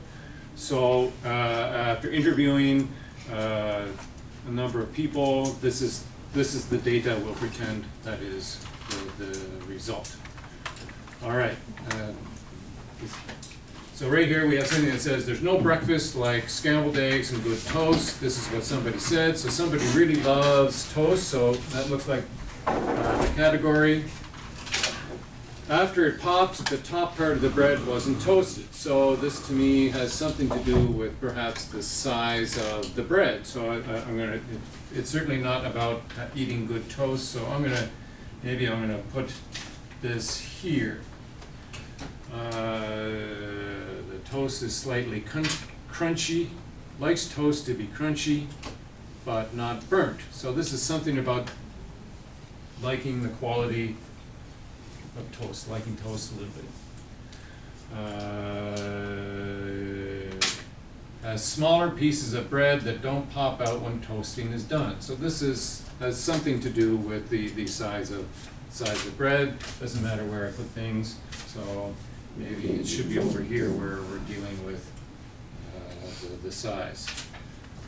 So after interviewing a number of people, this is the data we'll pretend that is the result. All right. So right here, we have something that says, there's no breakfast like scrambled eggs and good toast. This is what somebody said. So somebody really loves toast, so that looks like the category. After it pops, the top part of the bread wasn't toasted. So this to me has something to do with perhaps the size of the bread. So I'm gonna, it's certainly not about eating good toast, so maybe I'm gonna put this here. The toast is slightly crunchy, likes toast to be crunchy, but not burnt. So this is something about liking the quality of toast, liking toast a little bit. Has smaller pieces of bread that don't pop out when toasting is done. So this has something to do with the size of bread. Doesn't matter where I put things. So maybe it should be over here where we're dealing with the size.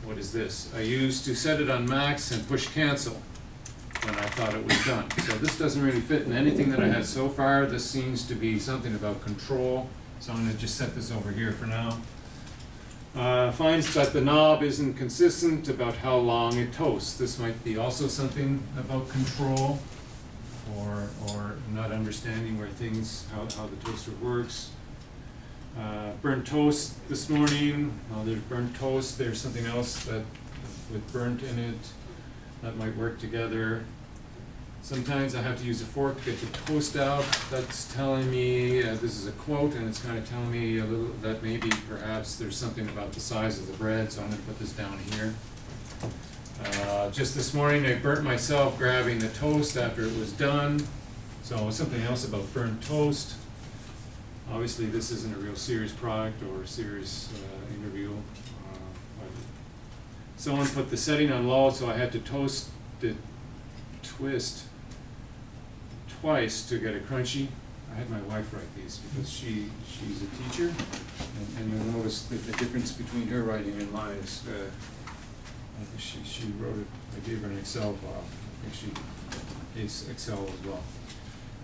What is this? I used to set it on max and push cancel when I thought it was done. So this doesn't really fit in anything that I had so far. This seems to be something about control. So I'm gonna just set this over here for now. Finds that the knob isn't consistent about how long it toasts. This might be also something about control or not understanding where things, how the toaster works. Burnt toast this morning. There's burnt toast. There's something else that with burnt in it that might work together. Sometimes I have to use a fork to get the toast out. That's telling me, this is a quote, and it's kind of telling me a little that maybe perhaps there's something about the size of the bread, so I'm going to put this down here. Just this morning I burnt myself grabbing the toast after it was done. So something else about burnt toast. Obviously this isn't a real serious product or a serious interview. Someone put the setting on low, so I had to toast the twist twice to get it crunchy. I had my wife write these because she's a teacher, and you'll notice that the difference between her writing and mine is she wrote it. I gave her an Excel file. I think she hates Excel as well.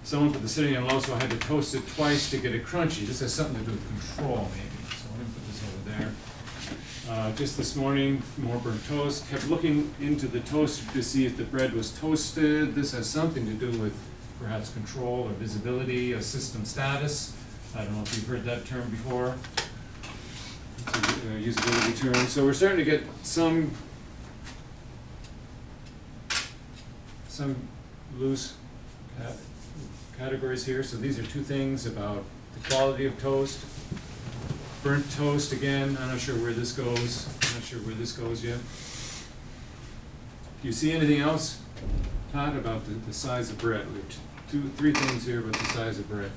Someone put the setting on low, so I had to toast it twice to get it crunchy. This has something to do with control, maybe. So I'm gonna put this over there. Just this morning, more burnt toast. Kept looking into the toaster to see if the bread was toasted. This has something to do with perhaps control or visibility, a system status. I don't know if you've heard that term before. It's a usability term. So we're starting to get some loose categories here. So these are two things about the quality of toast. Burnt toast again, I'm not sure where this goes. I'm not sure where this goes yet. Do you see anything else, Todd, about the size of bread? We have three things here about the size of bread.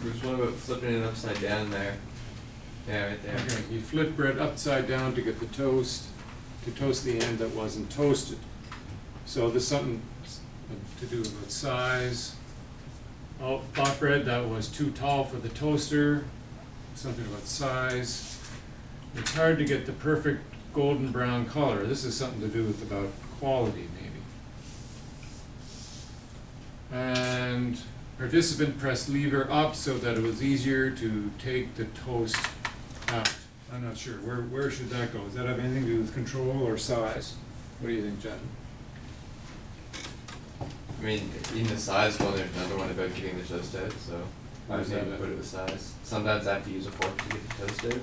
There's one about flipping it upside down there. Yeah, right there. Okay, you flip bread upside down to get the toast, to toast the end that wasn't toasted. So there's something to do with size. Oh, bought bread that was too tall for the toaster. Something about size. It's hard to get the perfect golden brown color. This is something to do with about quality, maybe. And participant pressed lever up so that it was easier to take the toast out. I'm not sure. Where should that go? Does that have anything to do with control or size? What do you think, Jen? I mean, in the size one, there's another one about getting the toast out, so I Where's was able that to at? put it with size. Sometimes I have to use a fork to get the toast out.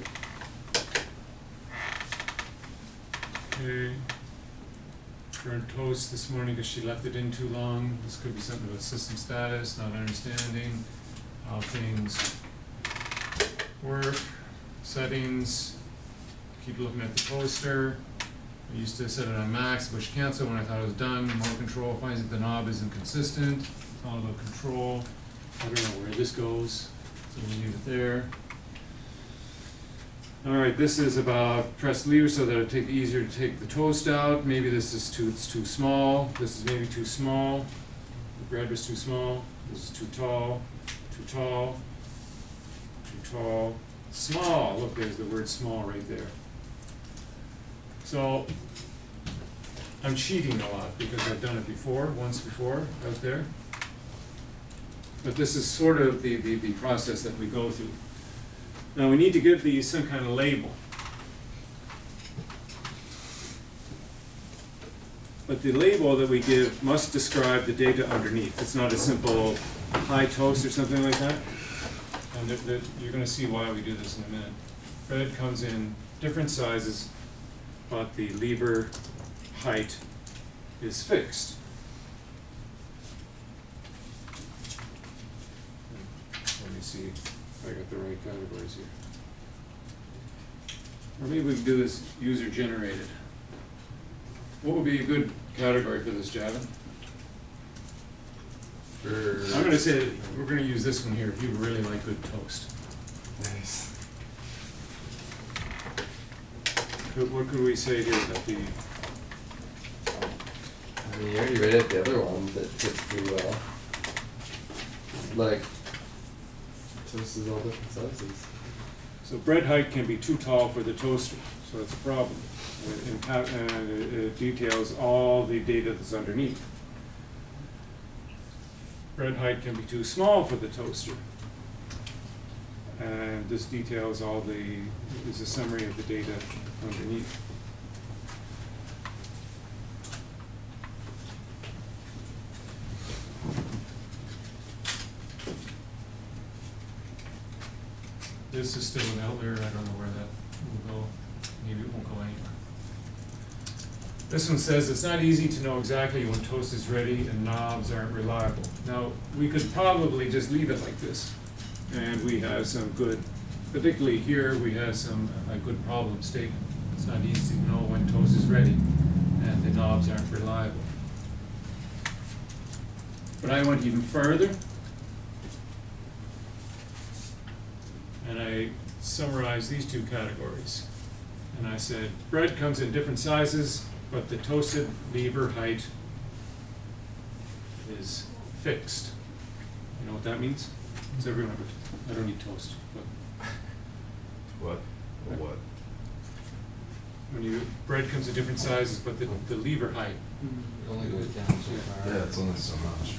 Okay. Burnt toast this morning because she left it in too long. This could be something about system status, not understanding how things work. Settings, keep looking at the toaster. I used to set it on max, push cancel when I thought it was done. More control, finds that the knob isn't consistent. It's all about control. I don't know where this goes, so we'll leave it there. All right, this is about press lever so that it'll take easier to take the toast out. Maybe this is it's too small. This is maybe too small. The bread was too small. This is too tall, too tall, too tall. Small, look, there's the word small right there. So I'm cheating a lot because I've done it before, once before, out there. But this is sort of the process that we go through. Now, we need to give these some kind of label. But the label that we give must describe the data underneath. It's not a simple high toast or something like that. And you're gonna see why we do this in a minute. Bread comes in different sizes, but the lever height is fixed. Let me see if I got the right categories here. Or maybe we can do this user generated. What would be a good category for this, Javin? I'm gonna say, we're gonna use this one here, people really like good toast. Nice. What could we say here that the, I mean, you already read out the other one that fits pretty well. Like, toast is all different sizes. so bread height can be too tall for the toaster, so it's a problem. It details all the data that's underneath. Bread height can be too small for the toaster. And this details all the, is a summary of the data underneath. This is still an outlier, I don't know where that will go, maybe it won't go anywhere. This one says it's not easy to know exactly when toast is ready and knobs aren't reliable. Now, we could probably just leave it like this, and we have some good, particularly here, we have some, a good problem statement. It's not easy to know when toast is ready and the knobs aren't reliable. But I went even further, and I summarized these two categories. And I said, bread comes in different sizes, but the toasted lever height is fixed. You know what that means? Does everyone have it? I don't eat toast, but What? What? when you, bread comes in different sizes, but the lever height. It only goes down so far. Yeah, it's only so much.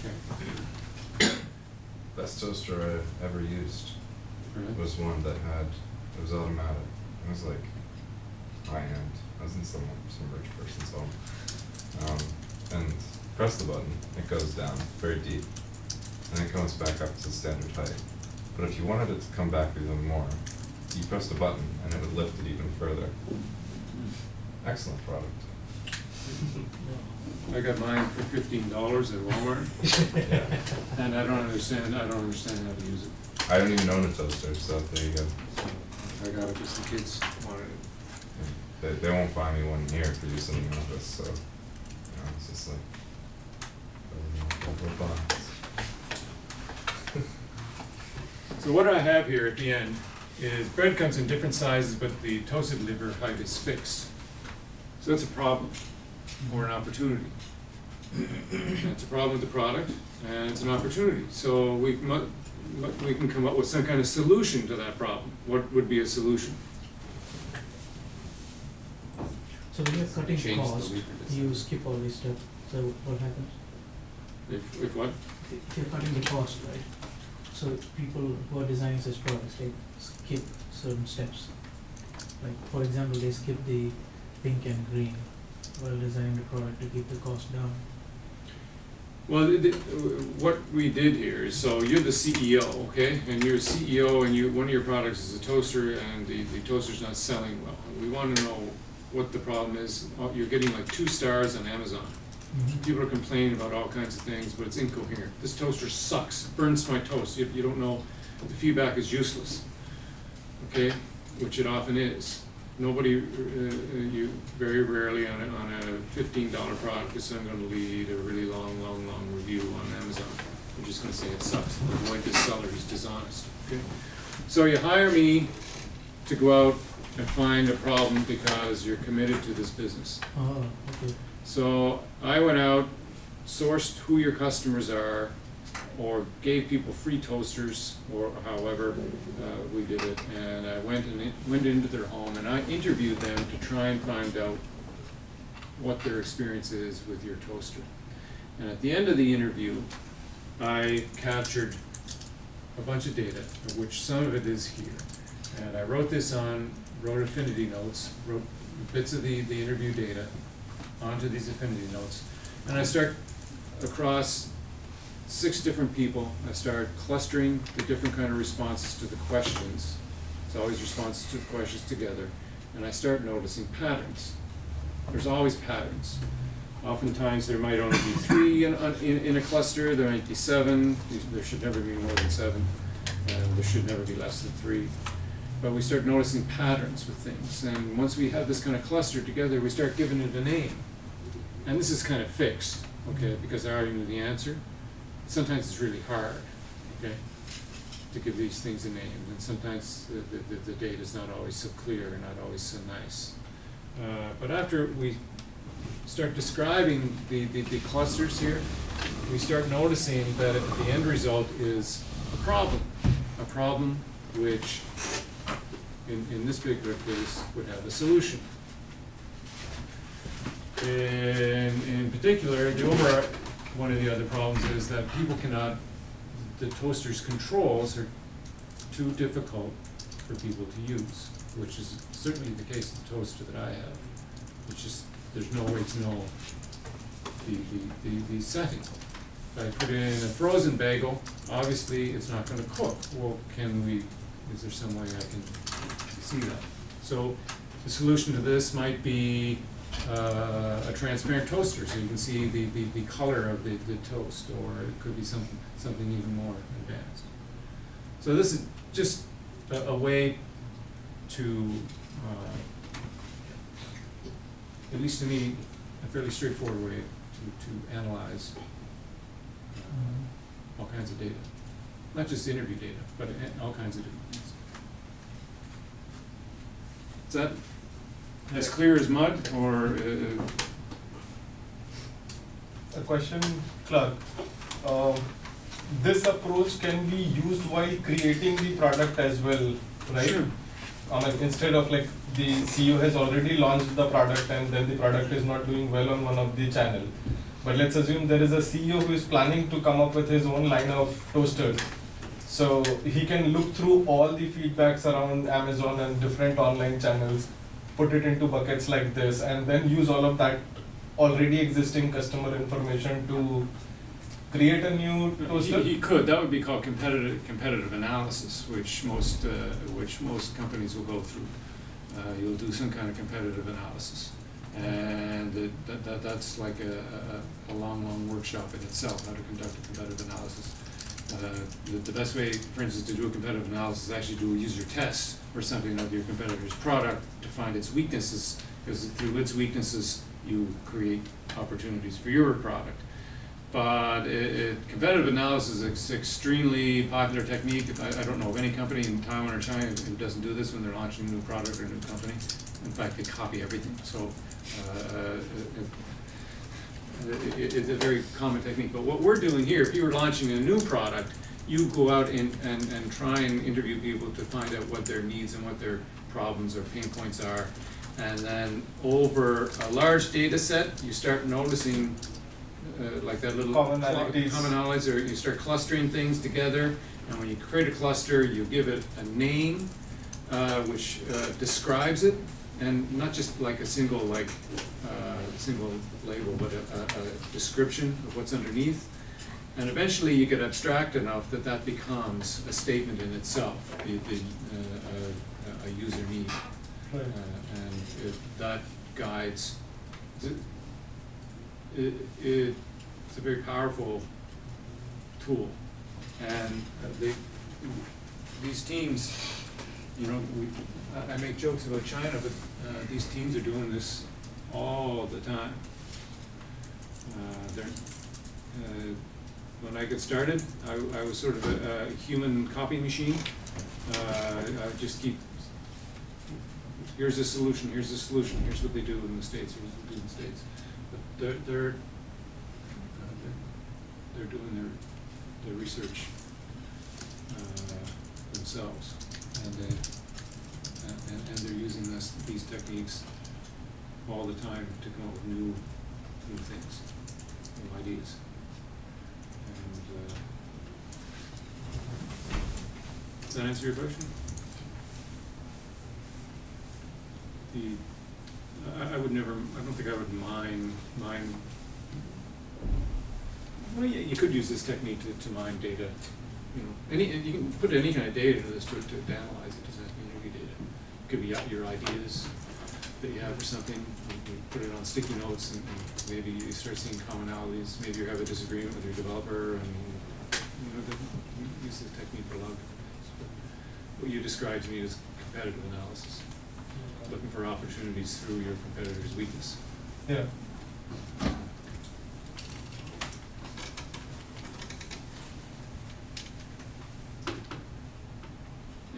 Okay. Best toaster I ever used was one that had, it was automatic. It was like high-end. I was in some rich person's home. And press the button, it goes down very deep. And it comes back up to standard height. But if you wanted it to come back even more, you press the button and it would lift it even further. Excellent product. I got mine for $15 at Walmart, Yeah. and I don't understand how to use it. I don't even own a toaster, so there you go. I got it because the kids wanted it. They won't buy me one here for use in the office, so, you know, it's just like, a box. So what I have here at the end is bread comes in different sizes, but the toasted liver height is fixed. So that's a problem or an opportunity. It's a problem with the product, and it's an opportunity. So we can come up with some kind of solution to that problem. What would be a solution? So when you're cutting Change the cost, lever you design. skip all these steps, so what happens? If what? If you're cutting the cost, right? So people who are designing such products, they skip certain steps. Like, for example, they skip the pink and green while designing the product to keep the cost down. Well, what we did here is, so you're the CEO, okay? And you're a CEO and one of your products is a toaster and the toaster's not selling well. And we want to know what the problem is. You're getting like 2 stars on Amazon. People are complaining about all kinds of things, but it's incoherent. This toaster sucks, burns my toast. You don't know, the feedback is useless, okay? Which it often is. Nobody, you very rarely on a $15 product is someone going to lead a really long review on Amazon. They're just going to say it sucks. Avoid this seller, he's dishonest. Okay? So you hire me to go out and find a problem because you're committed to this business. Oh, okay. So I went out, sourced who your customers are, or gave people free toasters, or however we did it, and I went into their home and I interviewed them to try and find out what their experience is with your toaster. And at the end of the interview, I captured a bunch of data, of which some of it is here. And I wrote affinity notes, wrote bits of the interview data onto these affinity notes. And I start across 6 different people. I start clustering the different kind of responses to the questions. It's always responses to the questions together. And I start noticing patterns. There's always patterns. Oftentimes there might only be 3 in a cluster, there might be 7, there should never be more than 7, and there should never be less than 3. But we start noticing patterns with things, and once we have this kind of cluster together, we start giving it a name. And this is kind of fixed, okay, because I already knew the answer. Sometimes it's really hard, okay, to give these things a name, and sometimes the data is not always so clear and not always so nice. But after we start describing the clusters here, we start noticing that the end result is a problem which in this particular case would have a solution. In particular, one of the other problems is that the toaster's controls are too difficult for people to use, which is certainly the case of the toaster that I have. It's just, there's no way to know the setting. If I put in a frozen bagel, obviously it's not gonna cook. Well, is there some way I can see that? So the solution to this might be a transparent toaster, so you can see the color of the toast, or it could be something even more advanced. So this is just a way to, at least to me, a fairly straightforward way to analyze all kinds of data. Not just interview data, but all kinds of different things. Is that as clear as mud, or? A question, Clark. This approach can be used while creating the product as well, right? Sure. Instead of like the CEO has already launched the product and then the product is not doing well on one of the channel. But let's assume there is a CEO who is planning to come up with his own line of toasters. So he can look through all the feedbacks around Amazon and different online channels, put it into buckets like this, and then use all of that already existing customer information to create a new toaster? He could. That would be called competitive analysis, which most companies will go through. You'll do some kind of competitive analysis, and that's like a long workshop in itself, how to conduct a competitive analysis. The best way, for instance, to do a competitive analysis is actually do a user test or something of your competitor's product to find its weaknesses, because through its weaknesses you create opportunities for your product. But competitive analysis is an extremely popular technique. I don't know of any company in Taiwan or China who doesn't do this when they're launching a new product or a new company. In fact, they copy everything. So it's a very common technique. But what we're doing here, if you were launching a new product, you go out and try and interview people to find out what their needs and what their problems or pain points are. And then over a large data set, you start noticing like that little commonalities, or you start clustering things together. And when you create a cluster, you give it a name which describes it, and not just like a single single label, but a description of what's underneath. And eventually you get abstract enough that that becomes a statement in itself, a user need. Right. And that guides. It's a very powerful tool, and these teams, you know, I make jokes about China, but these teams are doing this all the time. When I got started, I was sort of a human copy machine. I just keep, here's a solution, here's what they do in the States, here's what they do in the States. But they're doing their research themselves, and they're using these techniques all the time to come up with new things, new ideas. And does that answer your question? I would never, I don't think I would mind, well, yeah, you could use this technique to mine data, you know, you can put any kind of data into this to analyze it, doesn't have to be movie data. It could be your ideas that you have for something, you put it on sticky notes, and maybe you start seeing commonalities, maybe you have a disagreement with your developer, and, you know, use this technique for a lot of different things. But what you described to me is competitive analysis, looking for opportunities through your competitor's weakness. Yeah.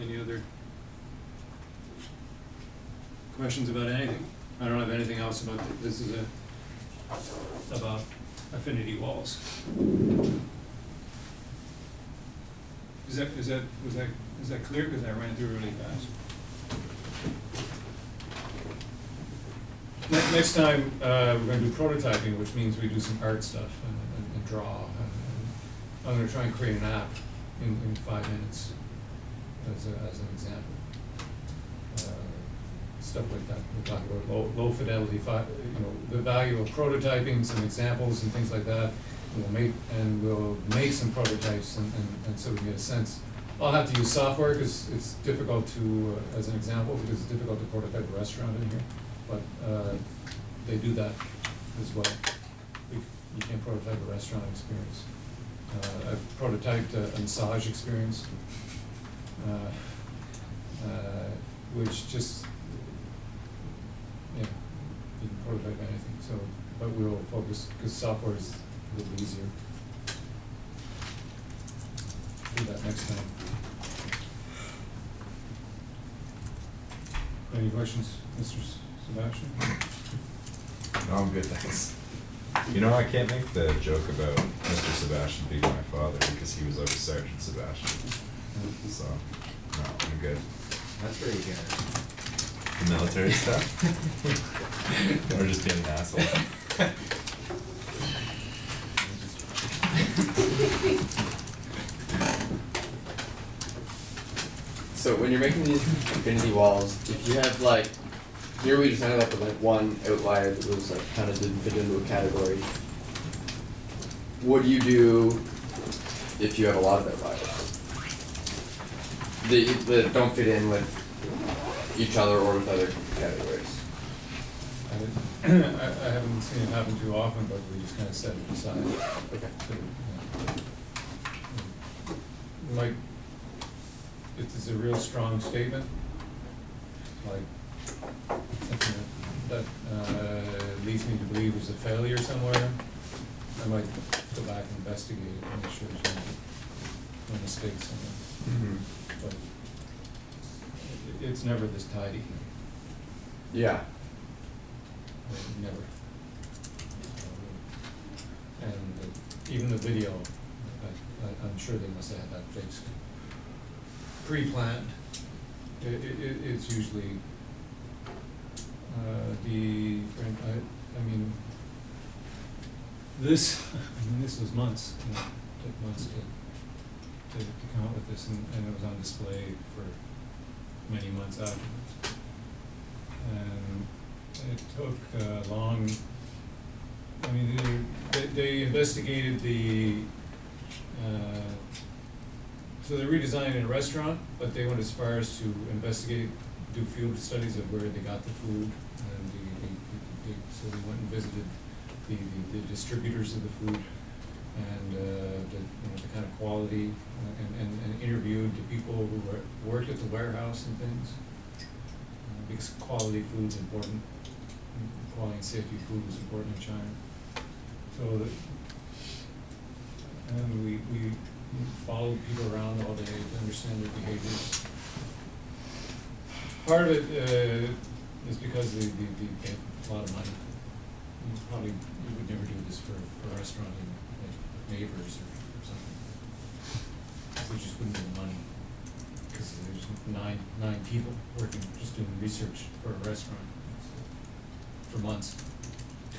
Any other questions about anything? I don't have anything else about this. Is about affinity walls. Was that clear? Because I ran through really fast. Next time we're going to do prototyping, which means we do some art stuff and draw. And I'm going to try and create an app in 5 minutes as an example. Stuff like that. We'll talk about low fidelity, the value of prototyping, some examples and things like that. We'll make some prototypes and so we can get a sense. I'll have to use software because it's difficult to, as an example, because it's difficult to prototype a restaurant in here. But they do that as well. You can prototype a restaurant experience. I've prototyped a massage experience, which just, yeah, you can prototype anything. So, but we'll focus, because software is a little easier. Do that next time. Any questions, Mr. Sebastian? No, I'm good, thanks. You know, I can't make the joke about Mr. Sebastian being my father because he was always Sergeant Sebastian. So, no, I'm good. That's pretty good. The military stuff? Or just being an asshole? So when you're making these infinity walls, if you have like, here we just ended up with like one outlier that was like kind of didn't fit into a category. What do you do if you have a lot of outliers that don't fit in with each other or with other categories? I haven't seen it happen too often, but we just kind of set it aside. Okay. Like, if it's a real strong statement, like something that leads me to believe there's a failure somewhere, I might go back and investigate it and make sure there's no mistakes in it. Mm-hmm. But it's never this tidy. Yeah. Never. And even the video, I'm sure they must have had that fixed. Pre-planned. It's usually this was months. It took months to come up with this, and it was on display for many months afterwards. And it took long. I mean, they investigated the. So they redesigned a restaurant, but they went as far as to investigate, do field studies of where they got the food, and so they went and visited the distributors of the food, and the kind of quality, and interviewed the people who worked at the warehouse and things, because quality food's important. Quality and safety of food was important in China. So and we followed people around all day to understand their behaviors. Part of it is because they pay a lot of money. You would never do this for a restaurant in like Neighbors or something. So they just wouldn't have the money. Because there's nine people working, just doing research for a restaurant. For months,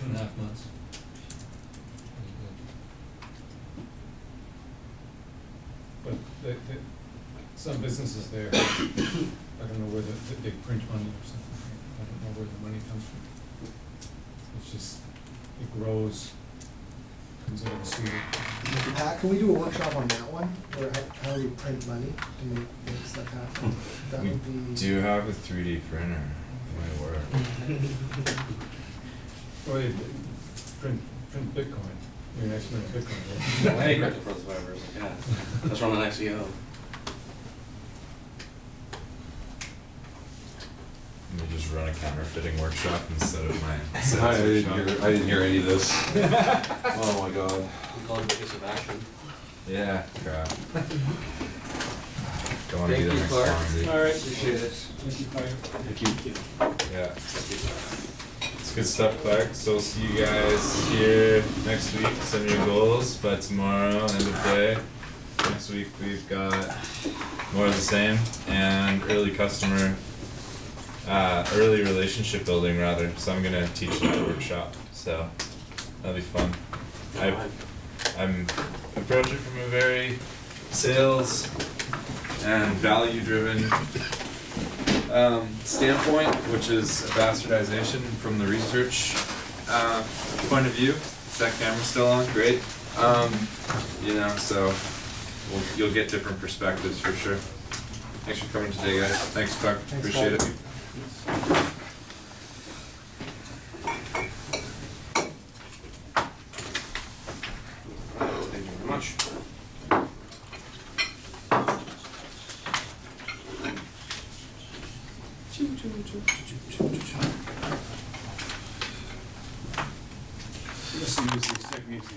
2.5 months. But some businesses there, I don't know whether they print money or something. I don't know where the money comes from. It's just, it grows, comes out of the sewer. Pat, can we do a workshop on that one, or how we print money to make stuff happen? That We would be. do have a 3D printer. It might work. Oh, yeah, print Bitcoin, your next minute Bitcoin, Well, right? hey, crypto survivors, yeah. Let's run an XEO. Let me just run a counterfeiting workshop instead of my I sales didn't workshop. I didn't hear any of this. Oh my god. We call it biggest of action. Yeah, crap. Don't wanna be Thank the you, next Clark. Fonzie. Alright. Appreciate it. Thank you, Claire. Thank you. Yeah. It's good stuff, Clark. So we'll see you guys here next week. Send me your goals by tomorrow, end of day. Next week we've got more of the same and early relationship building rather. So I'm gonna teach that workshop. So that'll be fun. I'm approaching from a very sales and value driven standpoint, which is a bastardization from the research point of view. Is that camera still on? Great. You know, so you'll get different perspectives for sure. Thanks for coming today, guys. Thanks, Clark. Thanks, Appreciate Clark. it. Thank you very much. Let's use these techniques.